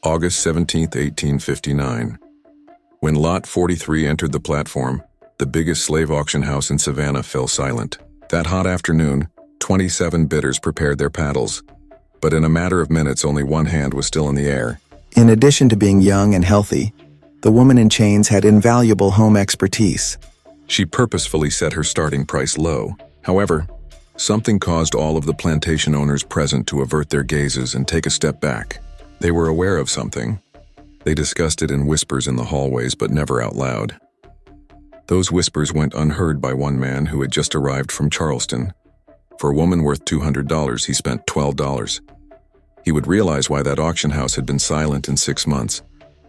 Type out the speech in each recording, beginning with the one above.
August 17, 1859. When Lot 43 entered the platform, the biggest slave auction house in Savannah fell silent. That hot afternoon, 27 bidders prepared their paddles, but in a matter of minutes only one hand was still in the air. In addition to being young and healthy, the woman in chains had invaluable home expertise. She purposefully set her starting price low. However, something caused all of the plantation owners present to avert their gazes and take a step back. They were aware of something. They discussed it in whispers in the hallways, but never out loud. Those whispers went unheard by one man who had just arrived from Charleston. For a woman worth $200, he spent $12. He would realize why that auction house had been silent in 6 months,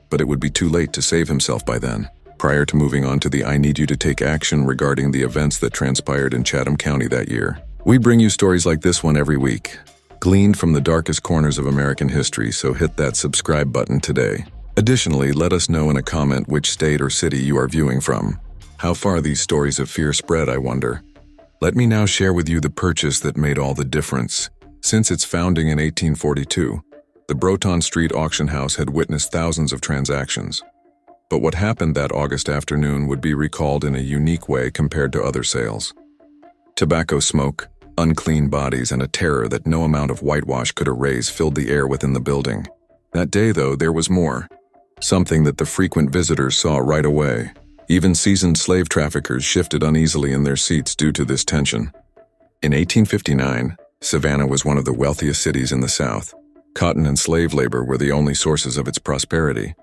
but it would be too late to save himself by then. Prior to moving on to the I need you to take action regarding the events that transpired in Chatham County that year, we bring you stories like this one every week, gleaned from the darkest corners of American history, so hit that subscribe button today. Additionally, let us know in a comment which state or city you are viewing from. How far these stories of fear spread, I wonder. Let me now share with you the purchase that made all the difference. Since its founding in 1842, the Broton Street auction house had witnessed thousands of transactions. But what happened that August afternoon would be recalled in a unique way compared to other sales. Tobacco smoke, unclean bodies, and a terror that no amount of whitewash could erase filled the air within the building. That day, though, there was more. Something that the frequent visitors saw right away. Even seasoned slave traffickers shifted uneasily in their seats due to this tension. In 1859, Savannah was one of the wealthiest cities in the South. Cotton and slave labor were the only sources of its prosperity.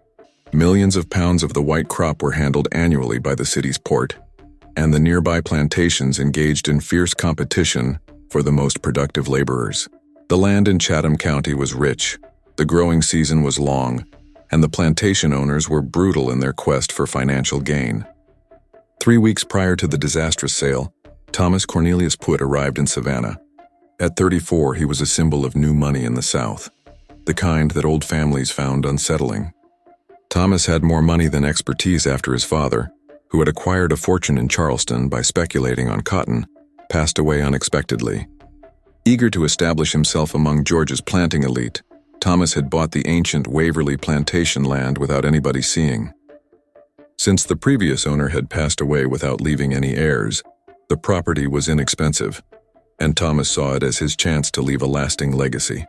Millions of pounds of the white crop were handled annually by the city's port, and the nearby plantations engaged in fierce competition for the most productive laborers. The land in Chatham County was rich, the growing season was long, and the plantation owners were brutal in their quest for financial gain. 3 weeks prior to the disastrous sale, Thomas Cornelius Putt arrived in Savannah. At 34, he was a symbol of new money in the South, the kind that old families found unsettling. Thomas had more money than expertise after his father, who had acquired a fortune in Charleston by speculating on cotton, passed away unexpectedly. Eager to establish himself among Georgia's planting elite, Thomas had bought the ancient Waverly plantation land without anybody seeing. Since the previous owner had passed away without leaving any heirs, the property was inexpensive, and Thomas saw it as his chance to leave a lasting legacy.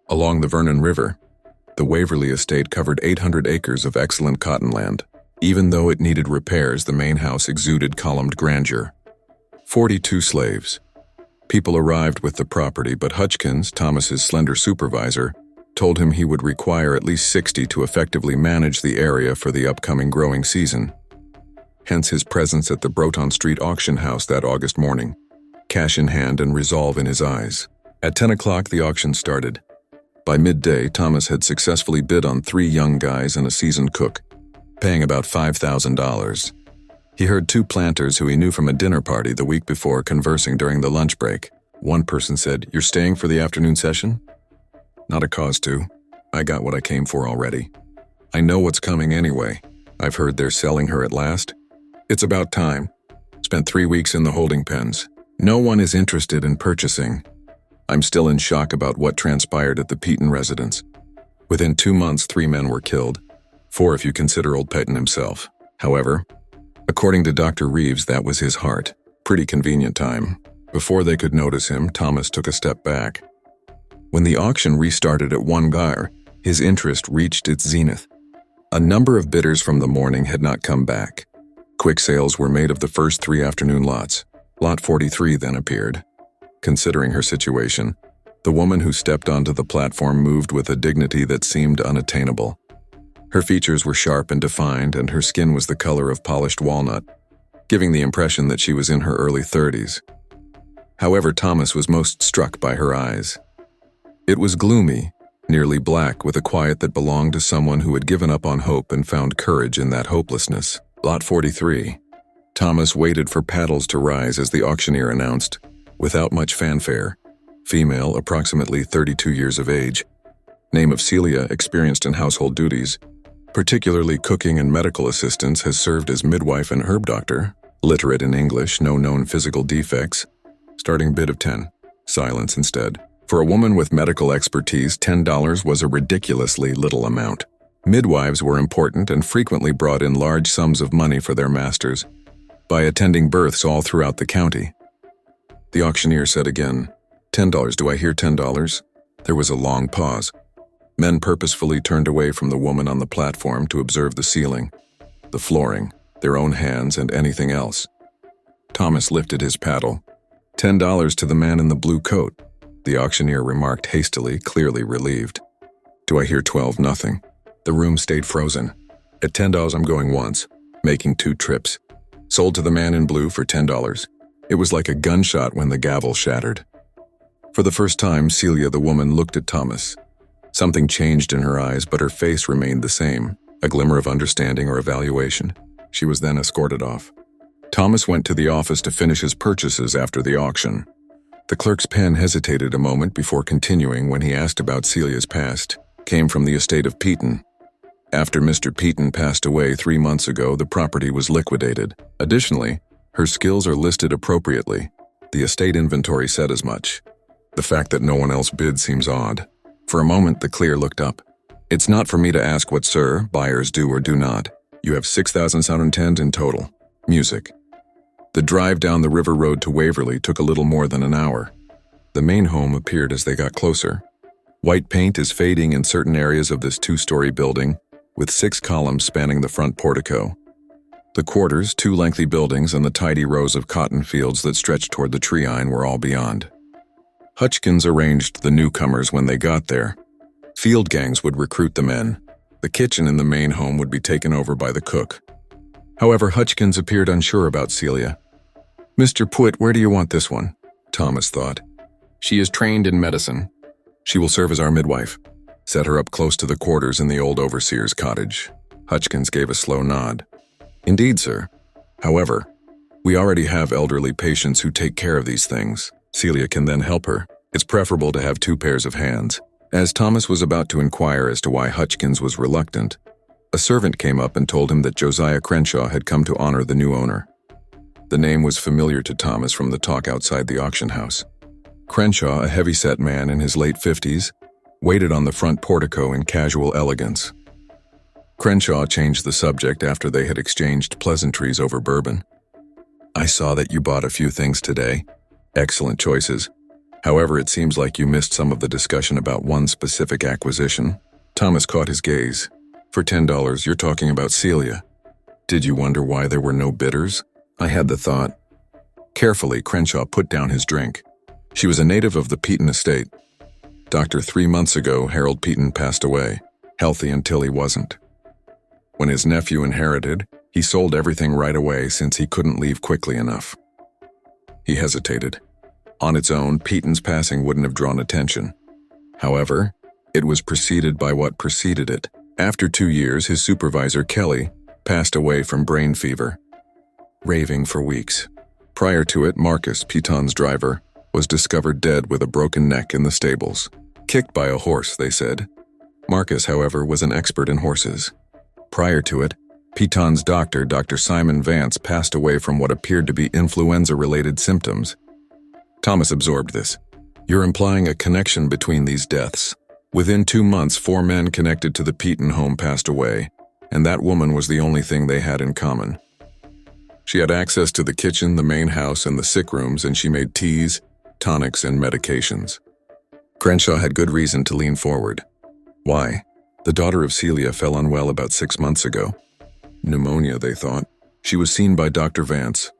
Along the Vernon River, the Waverly estate covered 800 acres of excellent cotton land. Even though it needed repairs, the main house exuded columned grandeur. 42 slaves. People arrived with the property, but Hutchkins, Thomas's slender supervisor, told him he would require at least 60 to effectively manage the area for the upcoming growing season. Hence his presence at the Broton Street auction house that August morning, cash in hand and resolve in his eyes. At 10 o'clock, the auction started. By midday, Thomas had successfully bid on 3 young guys and a seasoned cook, paying about $5,000. He heard 2 planters who he knew from a dinner party the week before conversing during the lunch break. One person said, "You're staying for the afternoon session?" "Not a cause to. I got what I came for already. I know what's coming anyway. I've heard they're selling her at last. It's about time. Spent 3 weeks in the holding pens. No one is interested in purchasing. I'm still in shock about what transpired at the Peyton residence. Within 2 months, 3 men were killed. 4 if you consider old Peyton himself. However, according to Dr. Reeves, that was his heart. Pretty convenient time. Before they could notice him, Thomas took a step back. When the auction restarted at 1 gar, his interest reached its zenith. A number of bidders from the morning had not come back. Quick sales were made of the first 3 afternoon lots. Lot 43 then appeared. Considering her situation, the woman who stepped onto the platform moved with a dignity that seemed unattainable. Her features were sharp and defined, and her skin was the color of polished walnut, giving the impression that she was in her early 30s. However, Thomas was most struck by her eyes. It was gloomy, nearly black, with a quiet that belonged to someone who had given up on hope and found courage in that hopelessness. Lot 43. Thomas waited for paddles to rise as the auctioneer announced, without much fanfare, female, approximately 32 years of age, name of Celia, experienced in household duties, particularly cooking and medical assistance, has served as midwife and herb doctor, literate in English, no known physical defects, starting bid of 10, silence instead. For a woman with medical expertise, $10 was a ridiculously little amount. Midwives were important and frequently brought in large sums of money for their masters by attending births all throughout the county. The auctioneer said again, $10, do I hear $10? There was a long pause. Men purposefully turned away from the woman on the platform to observe the ceiling, the flooring, their own hands, and anything else. Thomas lifted his paddle. $10 to the man in the blue coat, the auctioneer remarked hastily, clearly relieved. Do I hear 12? Nothing. The room stayed frozen. At $10 I'm going once, making 2 trips. Sold to the man in blue for $10. It was like a gunshot when the gavel shattered. For the first time, Celia the woman looked at Thomas. Something changed in her eyes, but her face remained the same, a glimmer of understanding or evaluation. She was then escorted off. Thomas went to the office to finish his purchases after the auction. The clerk's pen hesitated a moment before continuing when he asked about Celia's past. Came from the estate of Peaton. After Mr. Peaton passed away 3 months ago, the property was liquidated. Additionally, her skills are listed appropriately. The estate inventory said as much. The fact that no one else bid seems odd. For a moment, the clear looked up. It's not for me to ask what buyers do or do not. You have 6,710 in total. Music. The drive down the river road to Waverly took a little more than an hour. The main home appeared as they got closer. White paint is fading in certain areas of this 2-story building, with 6 columns spanning the front portico. The quarters, 2 lengthy buildings, and the tidy rows of cotton fields that stretched toward the Treine were all beyond. Hutchkins arranged the newcomers when they got there. Field gangs would recruit the men. The kitchen in the main home would be taken over by the cook. However, Hutchkins appeared unsure about Celia. Mr. Pwitt, where do you want this one? Thomas thought. She is trained in medicine. She will serve as our midwife. Set her up close to the quarters in the old overseer's cottage. Hutchkins gave a slow nod. Indeed, sir. However, we already have elderly patients who take care of these things. Celia can then help her. It's preferable to have 2 pairs of hands. As Thomas was about to inquire as to why Hutchkins was reluctant, a servant came up and told him that Josiah Crenshaw had come to honor the new owner. The name was familiar to Thomas from the talk outside the auction house. Crenshaw, a heavy-set man in his late 50s, waited on the front portico in casual elegance. Crenshaw changed the subject after they had exchanged pleasantries over bourbon. I saw that you bought a few things today. Excellent choices. However, it seems like you missed some of the discussion about one specific acquisition. Thomas caught his gaze. For $10, you're talking about Celia. Did you wonder why there were no bidders? I had the thought. Carefully, Crenshaw put down his drink. She was a native of the Peaton estate. 3 months ago, Harold Peaton passed away, healthy until he wasn't. When his nephew inherited, he sold everything right away since he couldn't leave quickly enough. He hesitated. On its own, Peaton's passing wouldn't have drawn attention. However, it was preceded by what preceded it. After 2 years, his supervisor, Kelly, passed away from brain fever, raving for weeks. Prior to it, Marcus, Peaton's driver, was discovered dead with a broken neck in the stables. Kicked by a horse, they said. Marcus, however, was an expert in horses. Prior to it, Peaton's doctor, Dr. Simon Vance, passed away from what appeared to be influenza-related symptoms. Thomas absorbed this. You're implying a connection between these deaths. Within 2 months, 4 men connected to the Peaton home passed away, and that woman was the only thing they had in common. She had access to the kitchen, the main house, and the sick rooms, and she made teas, tonics, and medications. Crenshaw had good reason to lean forward. Why? The daughter of Celia fell unwell about 6 months ago. Pneumonia, they thought. She was seen by Dr. Vance.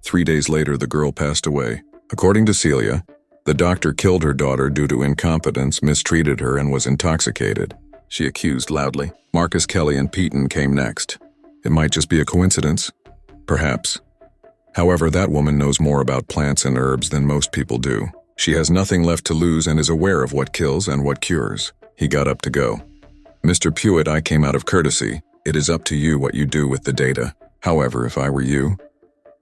3 days later, the girl passed away. According to Celia, the doctor killed her daughter due to incompetence, mistreated her, and was intoxicated. She accused loudly. Marcus, Kelly, and Peaton came next. It might just be a coincidence. Perhaps. However, that woman knows more about plants and herbs than most people do. She has nothing left to lose and is aware of what kills and what cures. He got up to go. Mr. Pwitt, I came out of courtesy. It is up to you what you do with the data. However, if I were you,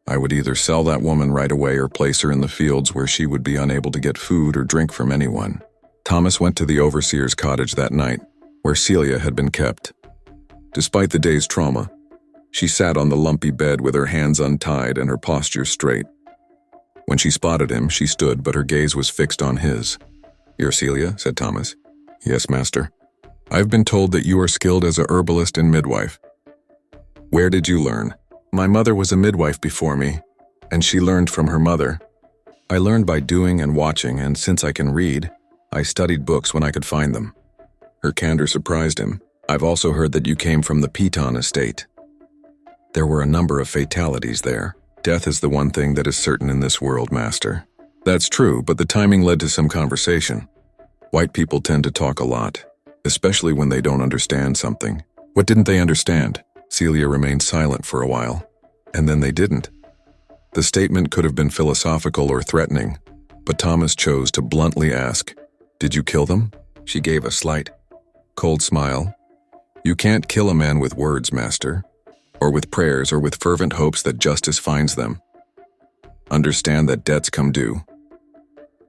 I would either sell that woman right away or place her in the fields where she would be unable to get food or drink from anyone. Thomas went to the overseer's cottage that night, where Celia had been kept. Despite the day's trauma, she sat on the lumpy bed with her hands untied and her posture straight. When she spotted him, she stood, but her gaze was fixed on his. "You're Celia," said Thomas. "Yes, master. I've been told that you are skilled as a herbalist and midwife. Where did you learn?" "My mother was a midwife before me, and she learned from her mother. I learned by doing and watching, and since I can read, I studied books when I could find them." Her candor surprised him. "I've also heard that you came from the Piton estate. There were a number of fatalities there. Death is the one thing that is certain in this world, master." "That's true, but the timing led to some conversation. White people tend to talk a lot, especially when they don't understand something." "What didn't they understand?" Celia remained silent for a while, and then they didn't. The statement could have been philosophical or threatening, but Thomas chose to bluntly ask, "Did you kill them?" She gave a slight, cold smile. "You can't kill a man with words, master, or with prayers or with fervent hopes that justice finds them. Understand that debts come due.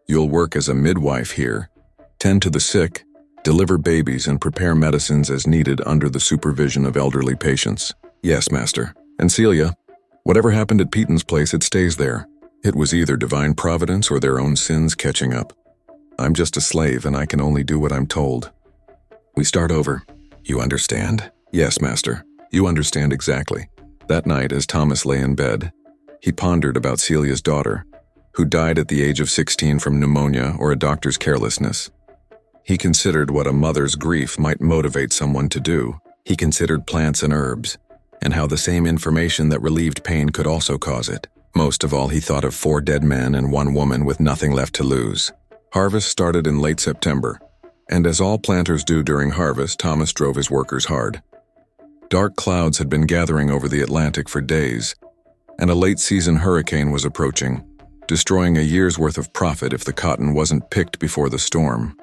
You'll work as a midwife here, tend to the sick, deliver babies and prepare medicines as needed under the supervision of elderly patients." "Yes, master. And Celia, whatever happened at Peaton's place, it stays there. It was either divine providence or their own sins catching up. I'm just a slave and I can only do what I'm told. We start over. You understand?" "Yes, master. You understand exactly." That night, as Thomas lay in bed, he pondered about Celia's daughter, who died at the age of 16 from pneumonia or a doctor's carelessness. He considered what a mother's grief might motivate someone to do. He considered plants and herbs, and how the same information that relieved pain could also cause it. Most of all, he thought of 4 dead men and 1 woman with nothing left to lose. Harvest started in late September, and as all planters do during harvest, Thomas drove his workers hard. Dark clouds had been gathering over the Atlantic for days, and a late-season hurricane was approaching, destroying a year's worth of profit if the cotton wasn't picked before the storm.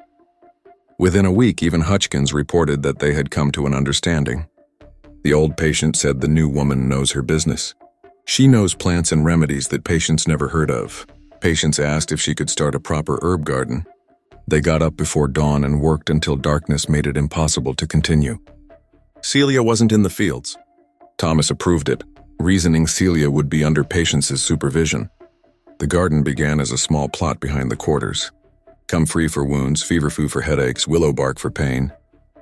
Within a week, even Hutchkins reported that they had come to an understanding. The old patient said the new woman knows her business. She knows plants and remedies that patients never heard of. Patients asked if she could start a proper herb garden. They got up before dawn and worked until darkness made it impossible to continue. Celia wasn't in the fields. Thomas approved it, reasoning Celia would be under patients' supervision. The garden began as a small plot behind the quarters. Comfrey for wounds, feverfew for headaches, willow bark for pain,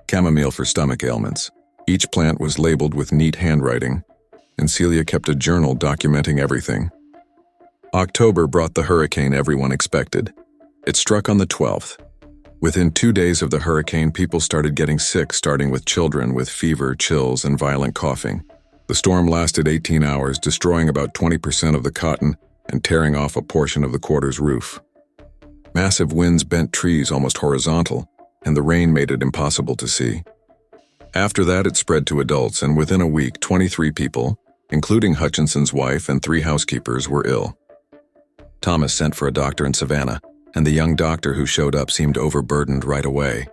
chamomile for stomach ailments. Each plant was labeled with neat handwriting, and Celia kept a journal documenting everything. October brought the hurricane everyone expected. It struck on the 12th. Within 2 days of the hurricane, people started getting sick, starting with children with fever, chills, and violent coughing. The storm lasted 18 hours, destroying about 20% of the cotton and tearing off a portion of the quarter's roof. Massive winds bent trees almost horizontal, and the rain made it impossible to see. After that, it spread to adults, and within a week, 23 people, including Hutchinson's wife and 3 housekeepers, were ill. Thomas sent for a doctor in Savannah, and the young doctor who showed up seemed overburdened right away.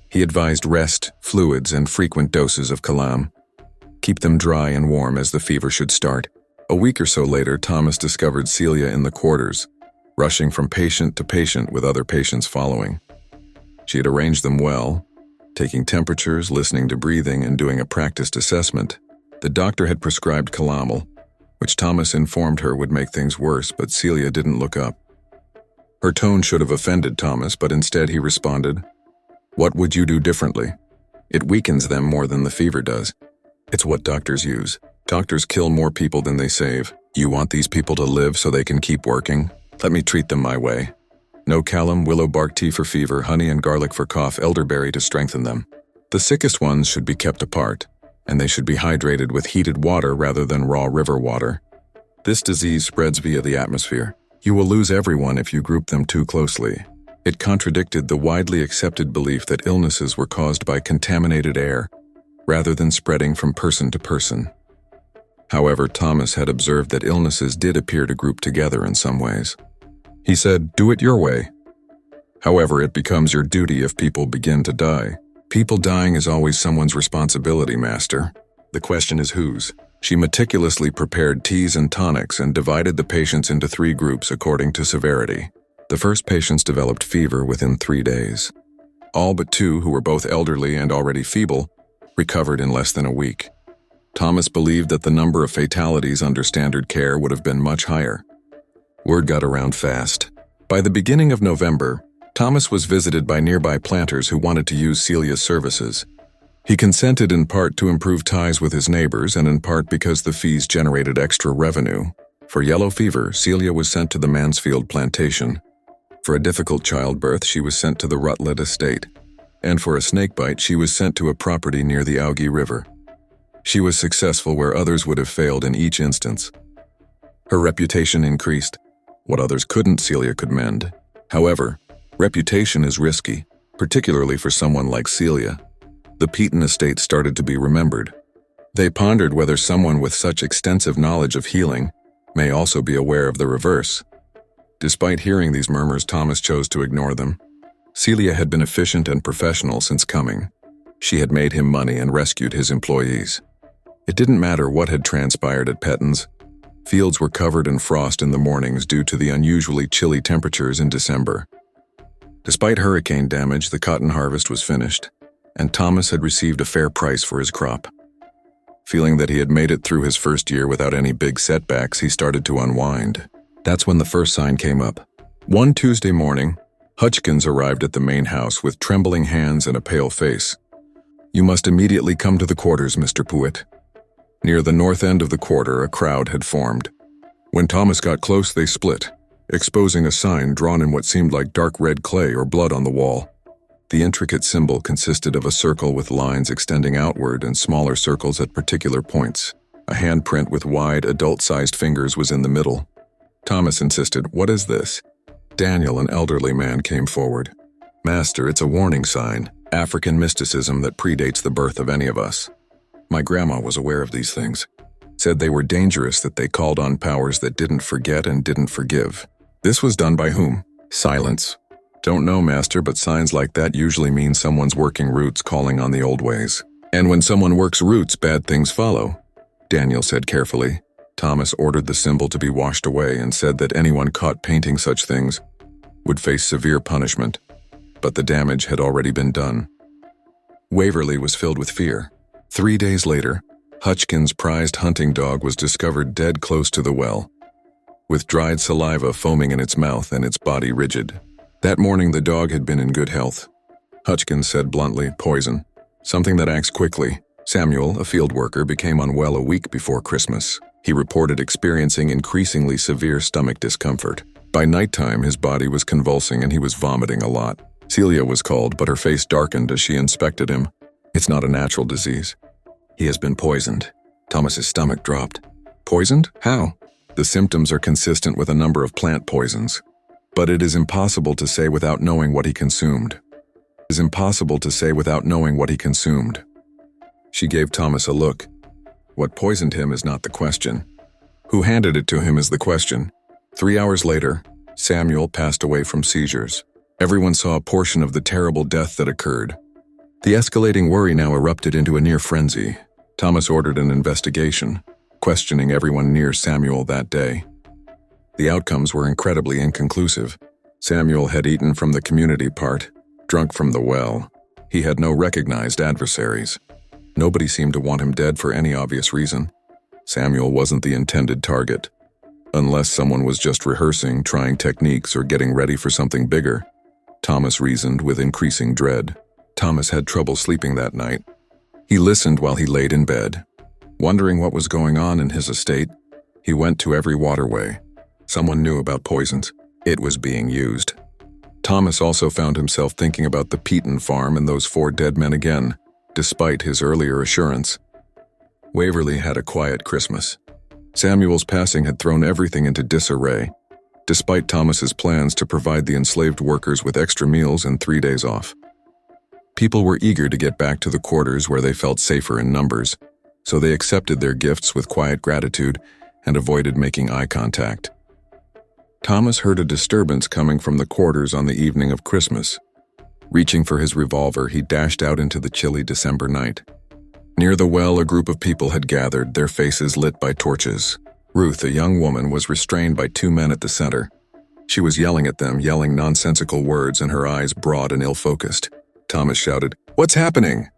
He advised rest, fluids, and frequent doses of calam. Keep them dry and warm as the fever should start. A week or so later, Thomas discovered Celia in the quarters, rushing from patient to patient with other patients following. She had arranged them well, taking temperatures, listening to breathing, and doing a practiced assessment. The doctor had prescribed calomel, which Thomas informed her would make things worse, but Celia didn't look up. Her tone should have offended Thomas, but instead he responded, "What would you do differently? It weakens them more than the fever does. It's what doctors use. Doctors kill more people than they save. You want these people to live so they can keep working? Let me treat them my way. No calum, willow bark tea for fever, honey and garlic for cough, elderberry to strengthen them. The sickest ones should be kept apart, and they should be hydrated with heated water rather than raw river water. This disease spreads via the atmosphere. You will lose everyone if you group them too closely." It contradicted the widely accepted belief that illnesses were caused by contaminated air, rather than spreading from person to person. However, Thomas had observed that illnesses did appear to group together in some ways. He said, "Do it your way. However, it becomes your duty if people begin to die. People dying is always someone's responsibility, master. The question is whose." She meticulously prepared teas and tonics and divided the patients into 3 groups according to severity. The first patients developed fever within 3 days. All but 2, who were both elderly and already feeble, recovered in less than a week. Thomas believed that the number of fatalities under standard care would have been much higher. Word got around fast. By the beginning of November, Thomas was visited by nearby planters who wanted to use Celia's services. He consented in part to improve ties with his neighbors and in part because the fees generated extra revenue. For yellow fever, Celia was sent to the Mansfield Plantation. For a difficult childbirth, she was sent to the Rutland estate. And for a snakebite, she was sent to a property near the Augie River. She was successful where others would have failed in each instance. Her reputation increased. What others couldn't, Celia could mend. However, reputation is risky, particularly for someone like Celia. The Peaton estate started to be remembered. They pondered whether someone with such extensive knowledge of healing may also be aware of the reverse. Despite hearing these murmurs, Thomas chose to ignore them. Celia had been efficient and professional since coming. She had made him money and rescued his employees. It didn't matter what had transpired at Petton's. Fields were covered in frost in the mornings due to the unusually chilly temperatures in December. Despite hurricane damage, the cotton harvest was finished, and Thomas had received a fair price for his crop. Feeling that he had made it through his first year without any big setbacks, he started to unwind. That's when the first sign came up. One Tuesday morning, Hutchkins arrived at the main house with trembling hands and a pale face. "You must immediately come to the quarters, Mr. Pruitt." Near the north end of the quarter, a crowd had formed. When Thomas got close, they split, exposing a sign drawn in what seemed like dark red clay or blood on the wall. The intricate symbol consisted of a circle with lines extending outward and smaller circles at particular points. A handprint with wide, adult-sized fingers was in the middle. Thomas insisted, "What is this?" Daniel, an elderly man, came forward. "Master, it's a warning sign, African mysticism that predates the birth of any of us. My grandma was aware of these things. Said they were dangerous, that they called on powers that didn't forget and didn't forgive. This was done by whom?" Silence. "Don't know, Master, but signs like that usually mean someone's working roots, calling on the old ways. And when someone works roots, bad things follow," Daniel said carefully. Thomas ordered the symbol to be washed away and said that anyone caught painting such things would face severe punishment. But the damage had already been done. Waverly was filled with fear. 3 days later, Hutchkins' prized hunting dog was discovered dead close to the well, with dried saliva foaming in its mouth and its body rigid. That morning the dog had been in good health. Hutchkins said bluntly, "Poison. Something that acts quickly." Samuel, a field worker, became unwell a week before Christmas. He reported experiencing increasingly severe stomach discomfort. By nighttime, his body was convulsing and he was vomiting a lot. Celia was called, but her face darkened as she inspected him. "It's not a natural disease. He has been poisoned." Thomas's stomach dropped. "Poisoned? How?" "The symptoms are consistent with a number of plant poisons. But it is impossible to say without knowing what he consumed. It is impossible to say without knowing what he consumed." She gave Thomas a look. What poisoned him is not the question. Who handed it to him is the question. 3 hours later, Samuel passed away from seizures. Everyone saw a portion of the terrible death that occurred. The escalating worry now erupted into a near frenzy. Thomas ordered an investigation, questioning everyone near Samuel that day. The outcomes were incredibly inconclusive. Samuel had eaten from the community part, drunk from the well. He had no recognized adversaries. Nobody seemed to want him dead for any obvious reason. Samuel wasn't the intended target. Unless someone was just rehearsing, trying techniques, or getting ready for something bigger, Thomas reasoned with increasing dread. Thomas had trouble sleeping that night. He listened while he laid in bed. Wondering what was going on in his estate, he went to every waterway. Someone knew about poisons. It was being used. Thomas also found himself thinking about the Peaton farm and those 4 dead men again, despite his earlier assurance. Waverly had a quiet Christmas. Samuel's passing had thrown everything into disarray, despite Thomas's plans to provide the enslaved workers with extra meals and 3 days off. People were eager to get back to the quarters where they felt safer in numbers, so they accepted their gifts with quiet gratitude and avoided making eye contact. Thomas heard a disturbance coming from the quarters on the evening of Christmas. Reaching for his revolver, he dashed out into the chilly December night. Near the well, a group of people had gathered, their faces lit by torches. Ruth, a young woman, was restrained by 2 men at the center. She was yelling at them, yelling nonsensical words, and her eyes broad and ill-focused. Thomas shouted, "What's happening?"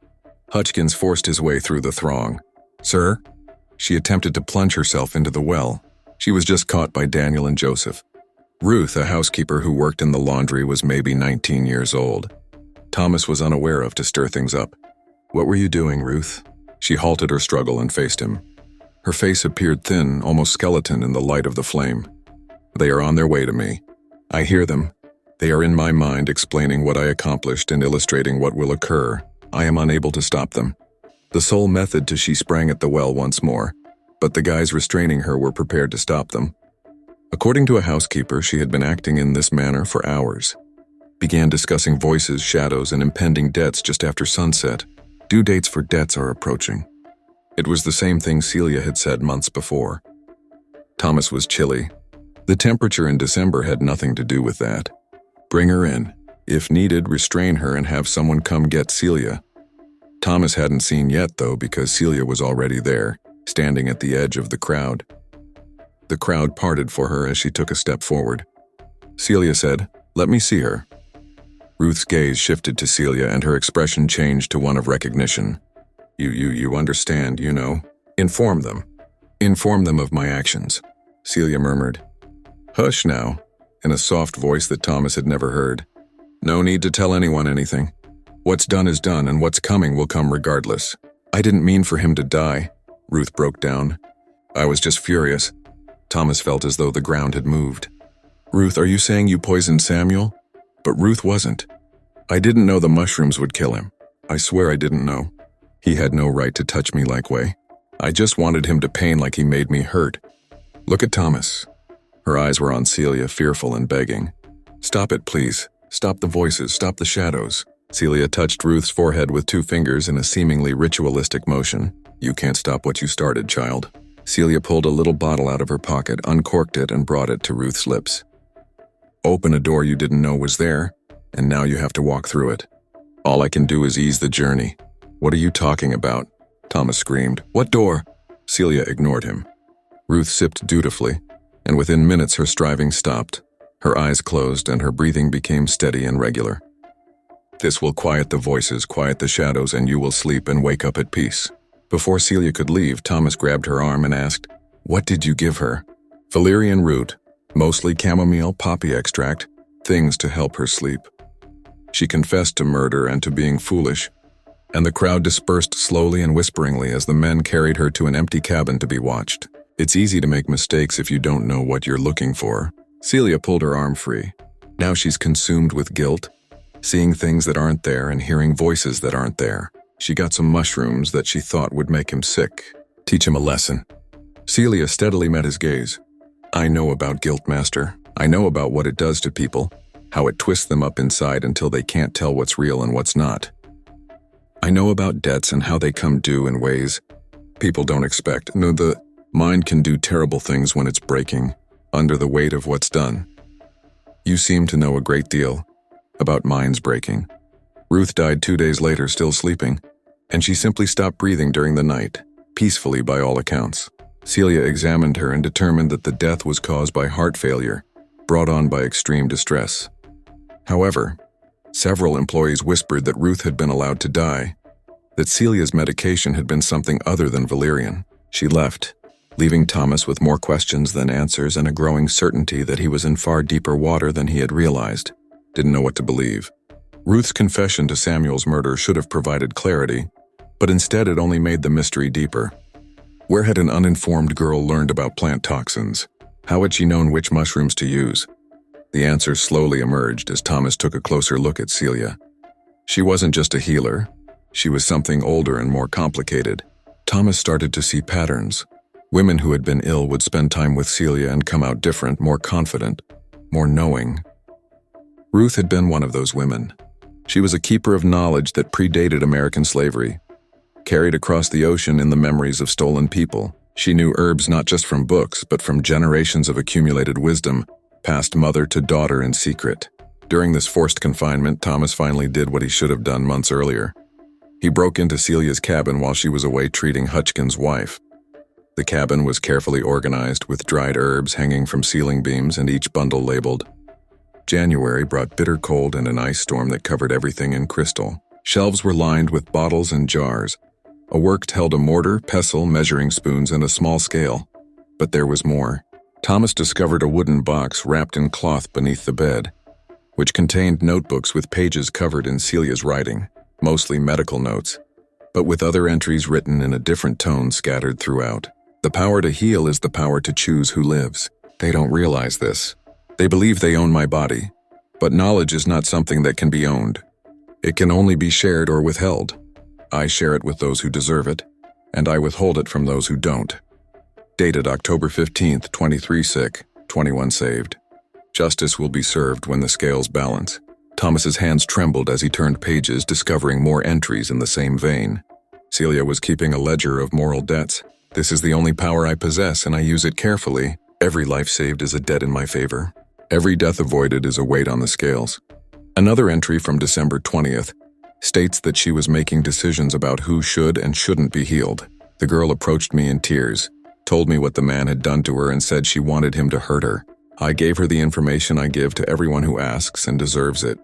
Hutchkins forced his way through the throng. "Sir?" She attempted to plunge herself into the well. She was just caught by Daniel and Joseph. Ruth, a housekeeper who worked in the laundry, was maybe 19 years old. Thomas was unaware of to stir things up. "What were you doing, Ruth?" She halted her struggle and faced him. Her face appeared thin, almost skeleton in the light of the flame. "They are on their way to me. I hear them. They are in my mind, explaining what I accomplished and illustrating what will occur. I am unable to stop them." The sole method to she sprang at the well once more, but the guys restraining her were prepared to stop them. According to a housekeeper, she had been acting in this manner for hours. Began discussing voices, shadows, and impending debts just after sunset. Due dates for debts are approaching. It was the same thing Celia had said months before. Thomas was chilly. The temperature in December had nothing to do with that. Bring her in. If needed, restrain her and have someone come get Celia. Thomas hadn't seen yet, though, because Celia was already there, standing at the edge of the crowd. The crowd parted for her as she took a step forward. Celia said, "Let me see her." Ruth's gaze shifted to Celia and her expression changed to one of recognition. You understand, you know. Inform them. Inform them of my actions," Celia murmured. "Hush now," in a soft voice that Thomas had never heard. "No need to tell anyone anything. What's done is done, and what's coming will come regardless. I didn't mean for him to die," Ruth broke down. "I was just furious." Thomas felt as though the ground had moved. "Ruth, are you saying you poisoned Samuel?" But Ruth wasn't. "I didn't know the mushrooms would kill him. I swear I didn't know. He had no right to touch me like way. I just wanted him to pain like he made me hurt. Look at Thomas." Her eyes were on Celia, fearful and begging. "Stop it, please. Stop the voices, stop the shadows." Celia touched Ruth's forehead with 2 fingers in a seemingly ritualistic motion. "You can't stop what you started, child." Celia pulled a little bottle out of her pocket, uncorked it, and brought it to Ruth's lips. "Open a door you didn't know was there, and now you have to walk through it. All I can do is ease the journey." "What are you talking about?" Thomas screamed. "What door?" Celia ignored him. Ruth sipped dutifully, and within minutes her striving stopped. Her eyes closed and her breathing became steady and regular. "This will quiet the voices, quiet the shadows, and you will sleep and wake up at peace." Before Celia could leave, Thomas grabbed her arm and asked, "What did you give her?" "Valerian root, mostly chamomile, poppy extract, things to help her sleep." She confessed to murder and to being foolish, and the crowd dispersed slowly and whisperingly as the men carried her to an empty cabin to be watched. It's easy to make mistakes if you don't know what you're looking for. Celia pulled her arm free. Now she's consumed with guilt, seeing things that aren't there and hearing voices that aren't there. She got some mushrooms that she thought would make him sick, teach him a lesson. Celia steadily met his gaze. "I know about guilt, Master. I know about what it does to people, how it twists them up inside until they can't tell what's real and what's not. I know about debts and how they come due in ways people don't expect. No, the mind can do terrible things when it's breaking, under the weight of what's done. You seem to know a great deal about minds breaking." Ruth died 2 days later, still sleeping, and she simply stopped breathing during the night, peacefully by all accounts. Celia examined her and determined that the death was caused by heart failure, brought on by extreme distress. However, several employees whispered that Ruth had been allowed to die, that Celia's medication had been something other than valerian. She left, leaving Thomas with more questions than answers and a growing certainty that he was in far deeper water than he had realized. Didn't know what to believe. Ruth's confession to Samuel's murder should have provided clarity, but instead it only made the mystery deeper. Where had an uninformed girl learned about plant toxins? How had she known which mushrooms to use? The answers slowly emerged as Thomas took a closer look at Celia. She wasn't just a healer. She was something older and more complicated. Thomas started to see patterns. Women who had been ill would spend time with Celia and come out different, more confident, more knowing. Ruth had been one of those women. She was a keeper of knowledge that predated American slavery, carried across the ocean in the memories of stolen people. She knew herbs not just from books, but from generations of accumulated wisdom, passed mother to daughter in secret. During this forced confinement, Thomas finally did what he should have done months earlier. He broke into Celia's cabin while she was away treating Hutchkin's wife. The cabin was carefully organized with dried herbs hanging from ceiling beams and each bundle labeled. January brought bitter cold and an ice storm that covered everything in crystal. Shelves were lined with bottles and jars. A work held a mortar, pestle, measuring spoons, and a small scale. But there was more. Thomas discovered a wooden box wrapped in cloth beneath the bed, which contained notebooks with pages covered in Celia's writing, mostly medical notes, but with other entries written in a different tone scattered throughout. The power to heal is the power to choose who lives. They don't realize this. They believe they own my body, but knowledge is not something that can be owned. It can only be shared or withheld. I share it with those who deserve it, and I withhold it from those who don't. Dated October 15th, 23 sick, 21 saved. Justice will be served when the scales balance. Thomas's hands trembled as he turned pages, discovering more entries in the same vein. Celia was keeping a ledger of moral debts. This is the only power I possess, and I use it carefully. Every life saved is a debt in my favor. Every death avoided is a weight on the scales. Another entry from December 20th states that she was making decisions about who should and shouldn't be healed. The girl approached me in tears, told me what the man had done to her, and said she wanted him to hurt her. I gave her the information I give to everyone who asks and deserves it,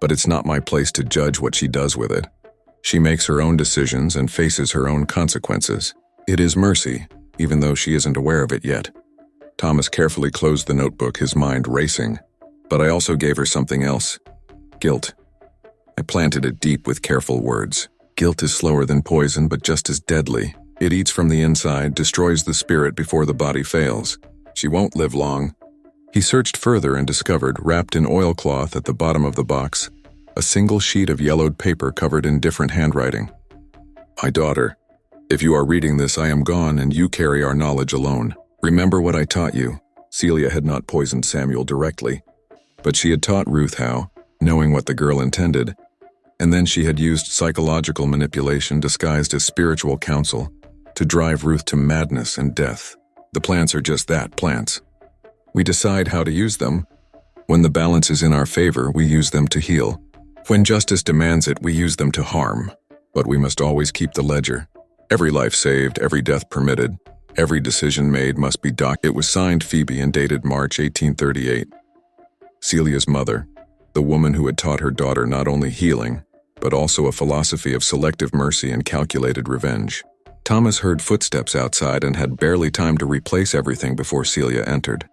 but it's not my place to judge what she does with it. She makes her own decisions and faces her own consequences. It is mercy, even though she isn't aware of it yet. Thomas carefully closed the notebook, his mind racing, but I also gave her something else. Guilt. I planted it deep with careful words. Guilt is slower than poison, but just as deadly. It eats from the inside, destroys the spirit before the body fails. She won't live long. He searched further and discovered, wrapped in oilcloth at the bottom of the box, a single sheet of yellowed paper covered in different handwriting. My daughter, if you are reading this, I am gone and you carry our knowledge alone. Remember what I taught you. Celia had not poisoned Samuel directly, but she had taught Ruth how, knowing what the girl intended, and then she had used psychological manipulation disguised as spiritual counsel to drive Ruth to madness and death. The plants are just that, plants. We decide how to use them. When the balance is in our favor, we use them to heal. When justice demands it, we use them to harm. But we must always keep the ledger. Every life saved, every death permitted, every decision made must be documented. It was signed Phoebe and dated March 1838. Celia's mother, the woman who had taught her daughter not only healing, but also a philosophy of selective mercy and calculated revenge. Thomas heard footsteps outside and had barely time to replace everything before Celia entered.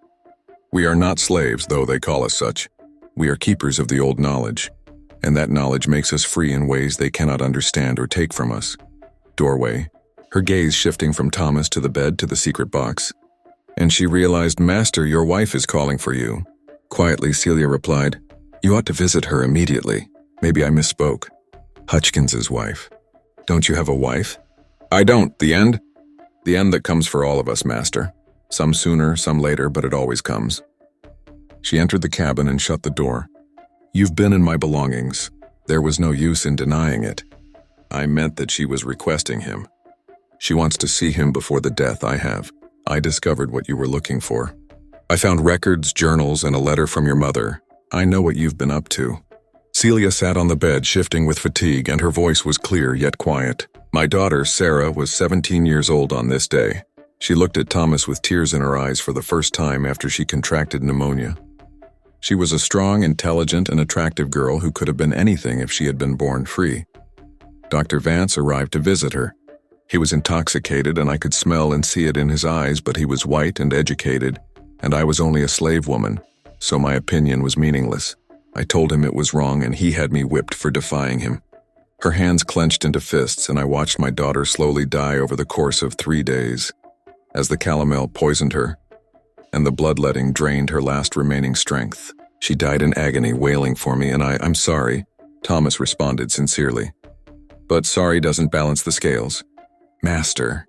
We are not slaves, though they call us such. We are keepers of the old knowledge, and that knowledge makes us free in ways they cannot understand or take from us. Doorway, her gaze shifting from Thomas to the bed to the secret box, and she realized, Master, your wife is calling for you. Quietly, Celia replied, You ought to visit her immediately. Maybe I misspoke. Hutchins's wife. Don't you have a wife? I don't. The end? The end that comes for all of us, Master. Some sooner, some later, but it always comes. She entered the cabin and shut the door. You've been in my belongings. There was no use in denying it. I meant that she was requesting him. She wants to see him before the death I have. I discovered what you were looking for. I found records, journals, and a letter from your mother. I know what you've been up to. Celia sat on the bed, shifting with fatigue, and her voice was clear yet quiet. My daughter, Sarah, was 17 years old on this day. She looked at Thomas with tears in her eyes for the first time after she contracted pneumonia. She was a strong, intelligent, and attractive girl who could have been anything if she had been born free. Dr. Vance arrived to visit her. He was intoxicated, and I could smell and see it in his eyes, but he was white and educated, and I was only a slave woman, so my opinion was meaningless. I told him it was wrong, and he had me whipped for defying him. Her hands clenched into fists, and I watched my daughter slowly die over the course of 3 days, as the calomel poisoned her, and the bloodletting drained her last remaining strength. She died in agony, wailing for me, and I'm sorry, Thomas responded sincerely. But sorry doesn't balance the scales. Master.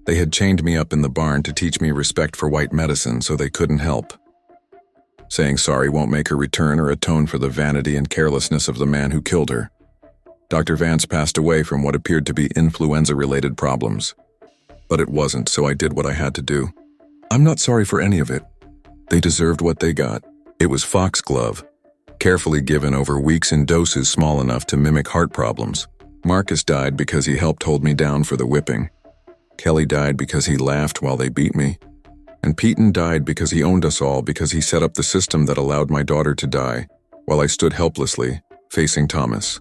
They had chained me up in the barn to teach me respect for white medicine, so they couldn't help. Saying sorry won't make her return or atone for the vanity and carelessness of the man who killed her. Dr. Vance passed away from what appeared to be influenza-related problems. But it wasn't, so I did what I had to do. I'm not sorry for any of it. They deserved what they got. It was foxglove, carefully given over weeks in doses small enough to mimic heart problems. Marcus died because he helped hold me down for the whipping. Kelly died because he laughed while they beat me. And Peyton died because he owned us all, because he set up the system that allowed my daughter to die, while I stood helplessly, facing Thomas.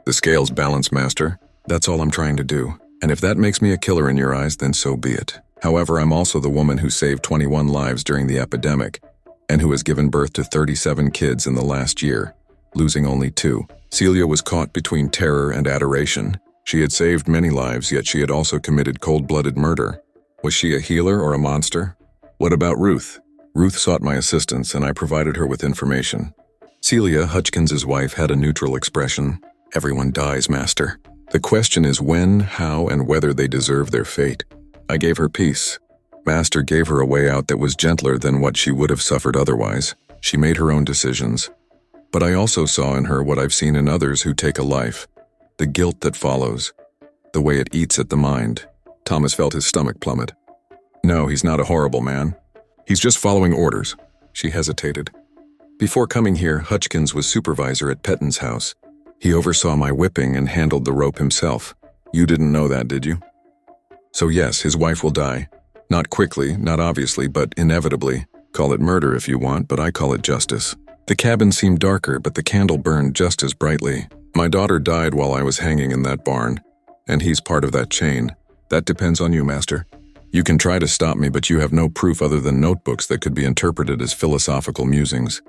The scales balance, Master. That's all I'm trying to do. And if that makes me a killer in your eyes, then so be it. However, I'm also the woman who saved 21 lives during the epidemic, and who has given birth to 37 kids in the last year, losing only 2. Celia was caught between terror and adoration. She had saved many lives, yet she had also committed cold-blooded murder. Was she a healer or a monster? What about Ruth? Ruth sought my assistance, and I provided her with information. Celia, Hutchins's wife, had a neutral expression. Everyone dies, Master. The question is when, how, and whether they deserve their fate. I gave her peace. Master gave her a way out that was gentler than what she would have suffered otherwise. She made her own decisions. But I also saw in her what I've seen in others who take a life. The guilt that follows. The way it eats at the mind. Thomas felt his stomach plummet. No, he's not a horrible man. He's just following orders. She hesitated. Before coming here, Hutchins was supervisor at Petton's house. He oversaw my whipping and handled the rope himself. You didn't know that, did you? So yes, his wife will die. Not quickly, not obviously, but inevitably. Call it murder if you want, but I call it justice. The cabin seemed darker, but the candle burned just as brightly. My daughter died while I was hanging in that barn, and he's part of that chain. That depends on you, Master. You can try to stop me, but you have no proof other than notebooks that could be interpreted as philosophical musings.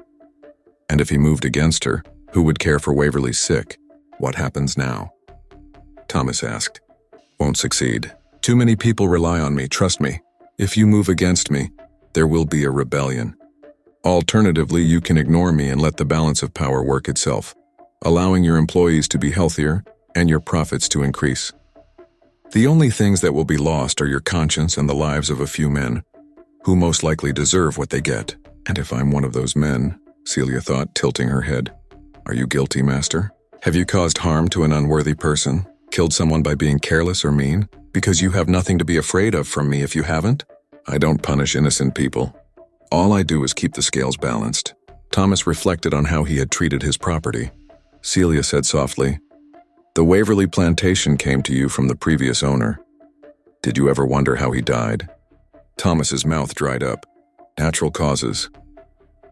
And if he moved against her, who would care for Waverly's sick? What happens now? Thomas asked. Won't succeed. Too many people rely on me, trust me. If you move against me, there will be a rebellion. Alternatively, you can ignore me and let the balance of power work itself, allowing your employees to be healthier and your profits to increase. The only things that will be lost are your conscience and the lives of a few men, who most likely deserve what they get. And if I'm one of those men, Celia thought, tilting her head. Are you guilty, Master? Have you caused harm to an unworthy person? Killed someone by being careless or mean? Because you have nothing to be afraid of from me if you haven't? I don't punish innocent people. All I do is keep the scales balanced. Thomas reflected on how he had treated his property. Celia said softly, The Waverly Plantation came to you from the previous owner. Did you ever wonder how he died? Thomas's mouth dried up. Natural causes.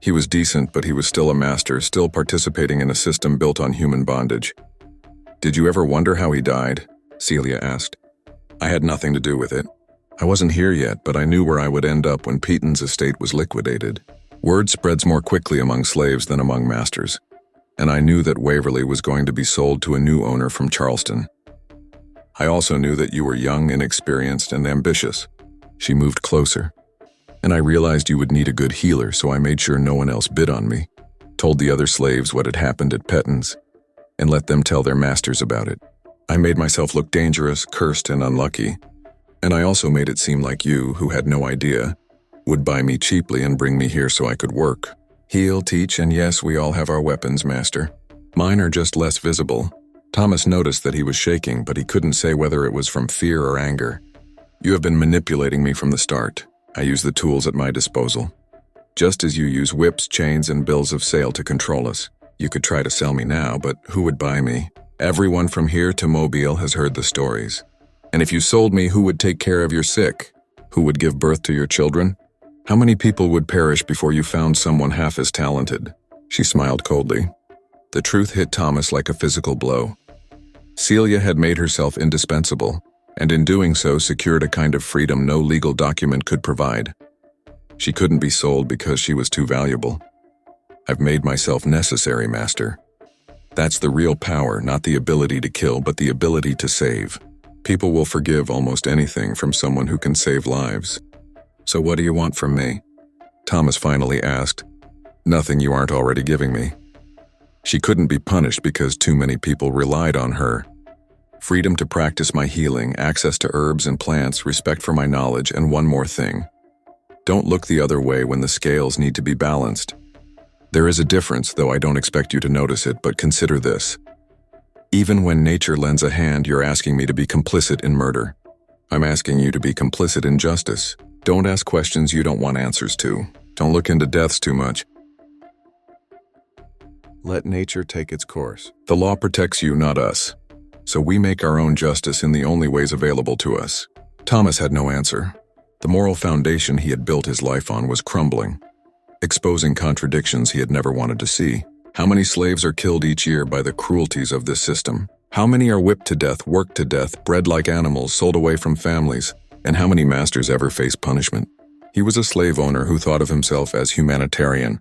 He was decent, but he was still a master, still participating in a system built on human bondage. Did you ever wonder how he died? Celia asked. I had nothing to do with it. I wasn't here yet, but I knew where I would end up when Peaton's estate was liquidated. Word spreads more quickly among slaves than among masters, and I knew that Waverly was going to be sold to a new owner from Charleston. I also knew that you were young, inexperienced, and ambitious. She moved closer, and I realized you would need a good healer, so I made sure no one else bid on me, told the other slaves what had happened at Petton's, and let them tell their masters about it. I made myself look dangerous, cursed, and unlucky, and I also made it seem like you, who had no idea, would buy me cheaply and bring me here so I could work. Heal, teach, and yes, we all have our weapons, Master. Mine are just less visible. Thomas noticed that he was shaking, but he couldn't say whether it was from fear or anger. You have been manipulating me from the start. I use the tools at my disposal. Just as you use whips, chains, and bills of sale to control us. You could try to sell me now, but who would buy me? Everyone from here to Mobile has heard the stories. And if you sold me, who would take care of your sick? Who would give birth to your children? How many people would perish before you found someone half as talented? She smiled coldly. The truth hit Thomas like a physical blow. Celia had made herself indispensable, and in doing so secured a kind of freedom no legal document could provide. She couldn't be sold because she was too valuable. I've made myself necessary, Master. That's the real power, not the ability to kill, but the ability to save. People will forgive almost anything from someone who can save lives. So what do you want from me? Thomas finally asked. Nothing you aren't already giving me. She couldn't be punished because too many people relied on her. Freedom to practice my healing, access to herbs and plants, respect for my knowledge, and one more thing. Don't look the other way when the scales need to be balanced. There is a difference, though I don't expect you to notice it, but consider this. Even when nature lends a hand, you're asking me to be complicit in murder. I'm asking you to be complicit in justice. Don't ask questions you don't want answers to. Don't look into deaths too much. Let nature take its course. The law protects you, not us. So we make our own justice in the only ways available to us. Thomas had no answer. The moral foundation he had built his life on was crumbling, exposing contradictions he had never wanted to see. How many slaves are killed each year by the cruelties of this system? How many are whipped to death, worked to death, bred like animals, sold away from families? And how many masters ever face punishment? He was a slave owner who thought of himself as humanitarian,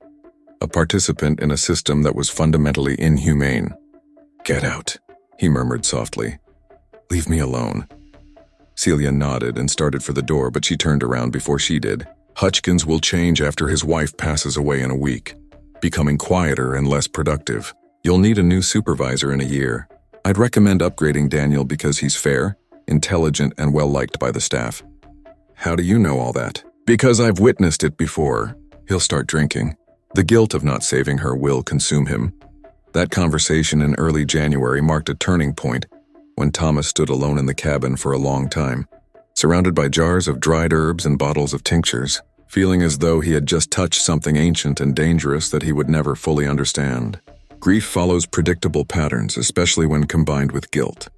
a participant in a system that was fundamentally inhumane. "Get out," he murmured softly. "Leave me alone." Celia nodded and started for the door, but she turned around before she did. Hutchkins will change after his wife passes away in a week, becoming quieter and less productive. You'll need a new supervisor in a year. I'd recommend upgrading Daniel because he's fair, intelligent, and well-liked by the staff. How do you know all that? Because I've witnessed it before. He'll start drinking. The guilt of not saving her will consume him. That conversation in early January marked a turning point when Thomas stood alone in the cabin for a long time, surrounded by jars of dried herbs and bottles of tinctures, feeling as though he had just touched something ancient and dangerous that he would never fully understand. Grief follows predictable patterns, especially when combined with guilt.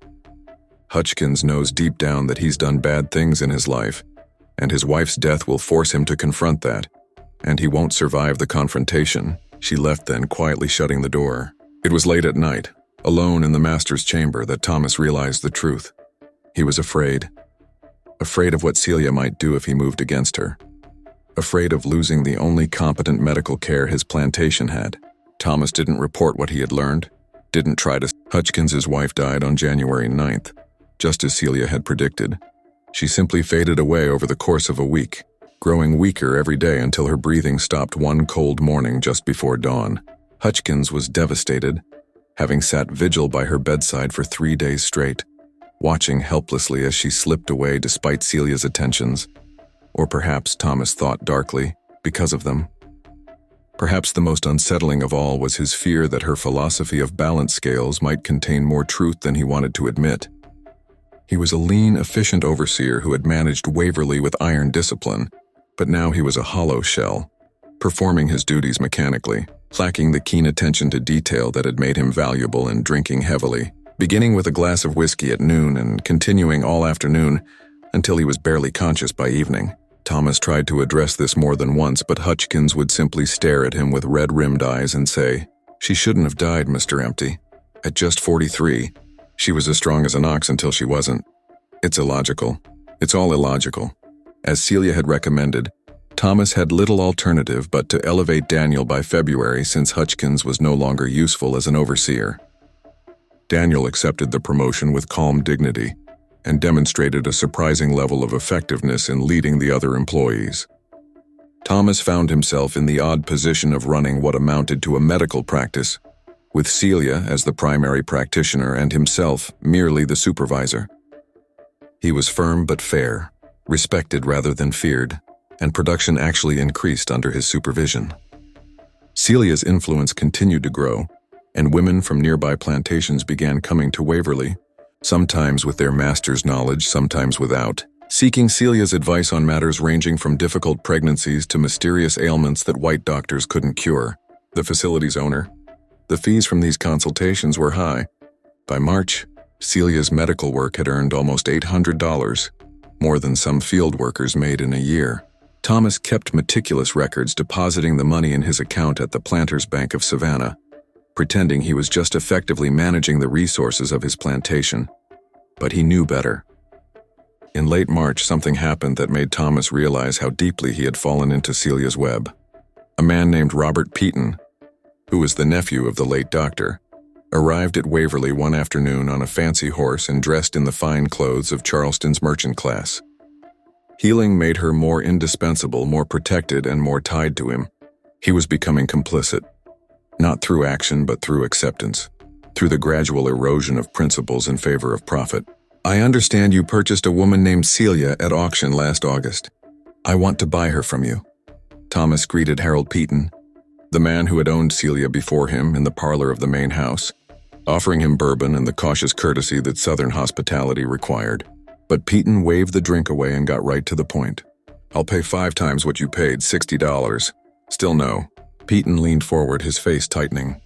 Hutchkins knows deep down that he's done bad things in his life, and his wife's death will force him to confront that, and he won't survive the confrontation. She left then, quietly shutting the door. It was late at night, alone in the master's chamber, that Thomas realized the truth. He was afraid of what Celia might do if he moved against her, afraid of losing the only competent medical care his plantation had. Thomas didn't report what he had learned, didn't try to. Hutchkins's wife died on January 9th, just as Celia had predicted. She simply faded away over the course of a week, growing weaker every day until her breathing stopped one cold morning just before dawn. Hutchkins was devastated, having sat vigil by her bedside for 3 days straight, watching helplessly as she slipped away despite Celia's attentions. Or perhaps, Thomas thought darkly, because of them. Perhaps the most unsettling of all was his fear that her philosophy of balance scales might contain more truth than he wanted to admit. He was a lean, efficient overseer who had managed Waverly with iron discipline, but now he was a hollow shell, performing his duties mechanically, lacking the keen attention to detail that had made him valuable, and drinking heavily, beginning with a glass of whiskey at noon and continuing all afternoon until he was barely conscious by evening. Thomas tried to address this more than once, but Hutchkins would simply stare at him with red-rimmed eyes and say, "She shouldn't have died, Mr. Empty. At just 43, she was as strong as an ox until she wasn't. It's illogical. It's all illogical." As Celia had recommended, Thomas had little alternative but to elevate Daniel by February, since Hutchkins was no longer useful as an overseer. Daniel accepted the promotion with calm dignity and demonstrated a surprising level of effectiveness in leading the other employees. Thomas found himself in the odd position of running what amounted to a medical practice, with Celia as the primary practitioner and himself merely the supervisor. He was firm but fair, respected rather than feared, and production actually increased under his supervision. Celia's influence continued to grow, and women from nearby plantations began coming to Waverly, sometimes with their master's knowledge, sometimes without, seeking Celia's advice on matters ranging from difficult pregnancies to mysterious ailments that white doctors couldn't cure. The facility's owner. The fees from these consultations were high. By March, Celia's medical work had earned almost $800, more than some field workers made in a year. Thomas kept meticulous records, depositing the money in his account at the Planters Bank of Savannah, pretending he was just effectively managing the resources of his plantation. But he knew better. In late March, something happened that made Thomas realize how deeply he had fallen into Celia's web. A man named Robert Peaton, who was the nephew of the late doctor, arrived at Waverly one afternoon on a fancy horse and dressed in the fine clothes of Charleston's merchant class. Healing made her more indispensable, more protected, and more tied to him. He was becoming complicit, not through action but through acceptance, through the gradual erosion of principles in favor of profit. "I understand you purchased a woman named Celia at auction last August. I want to buy her from you." Thomas greeted Harold Peaton, the man who had owned Celia before him, in the parlor of the main house, offering him bourbon and the cautious courtesy that Southern hospitality required. But Peaton waved the drink away and got right to the point. "I'll pay 5 times what you paid, $60. Still no." Peaton leaned forward, his face tightening.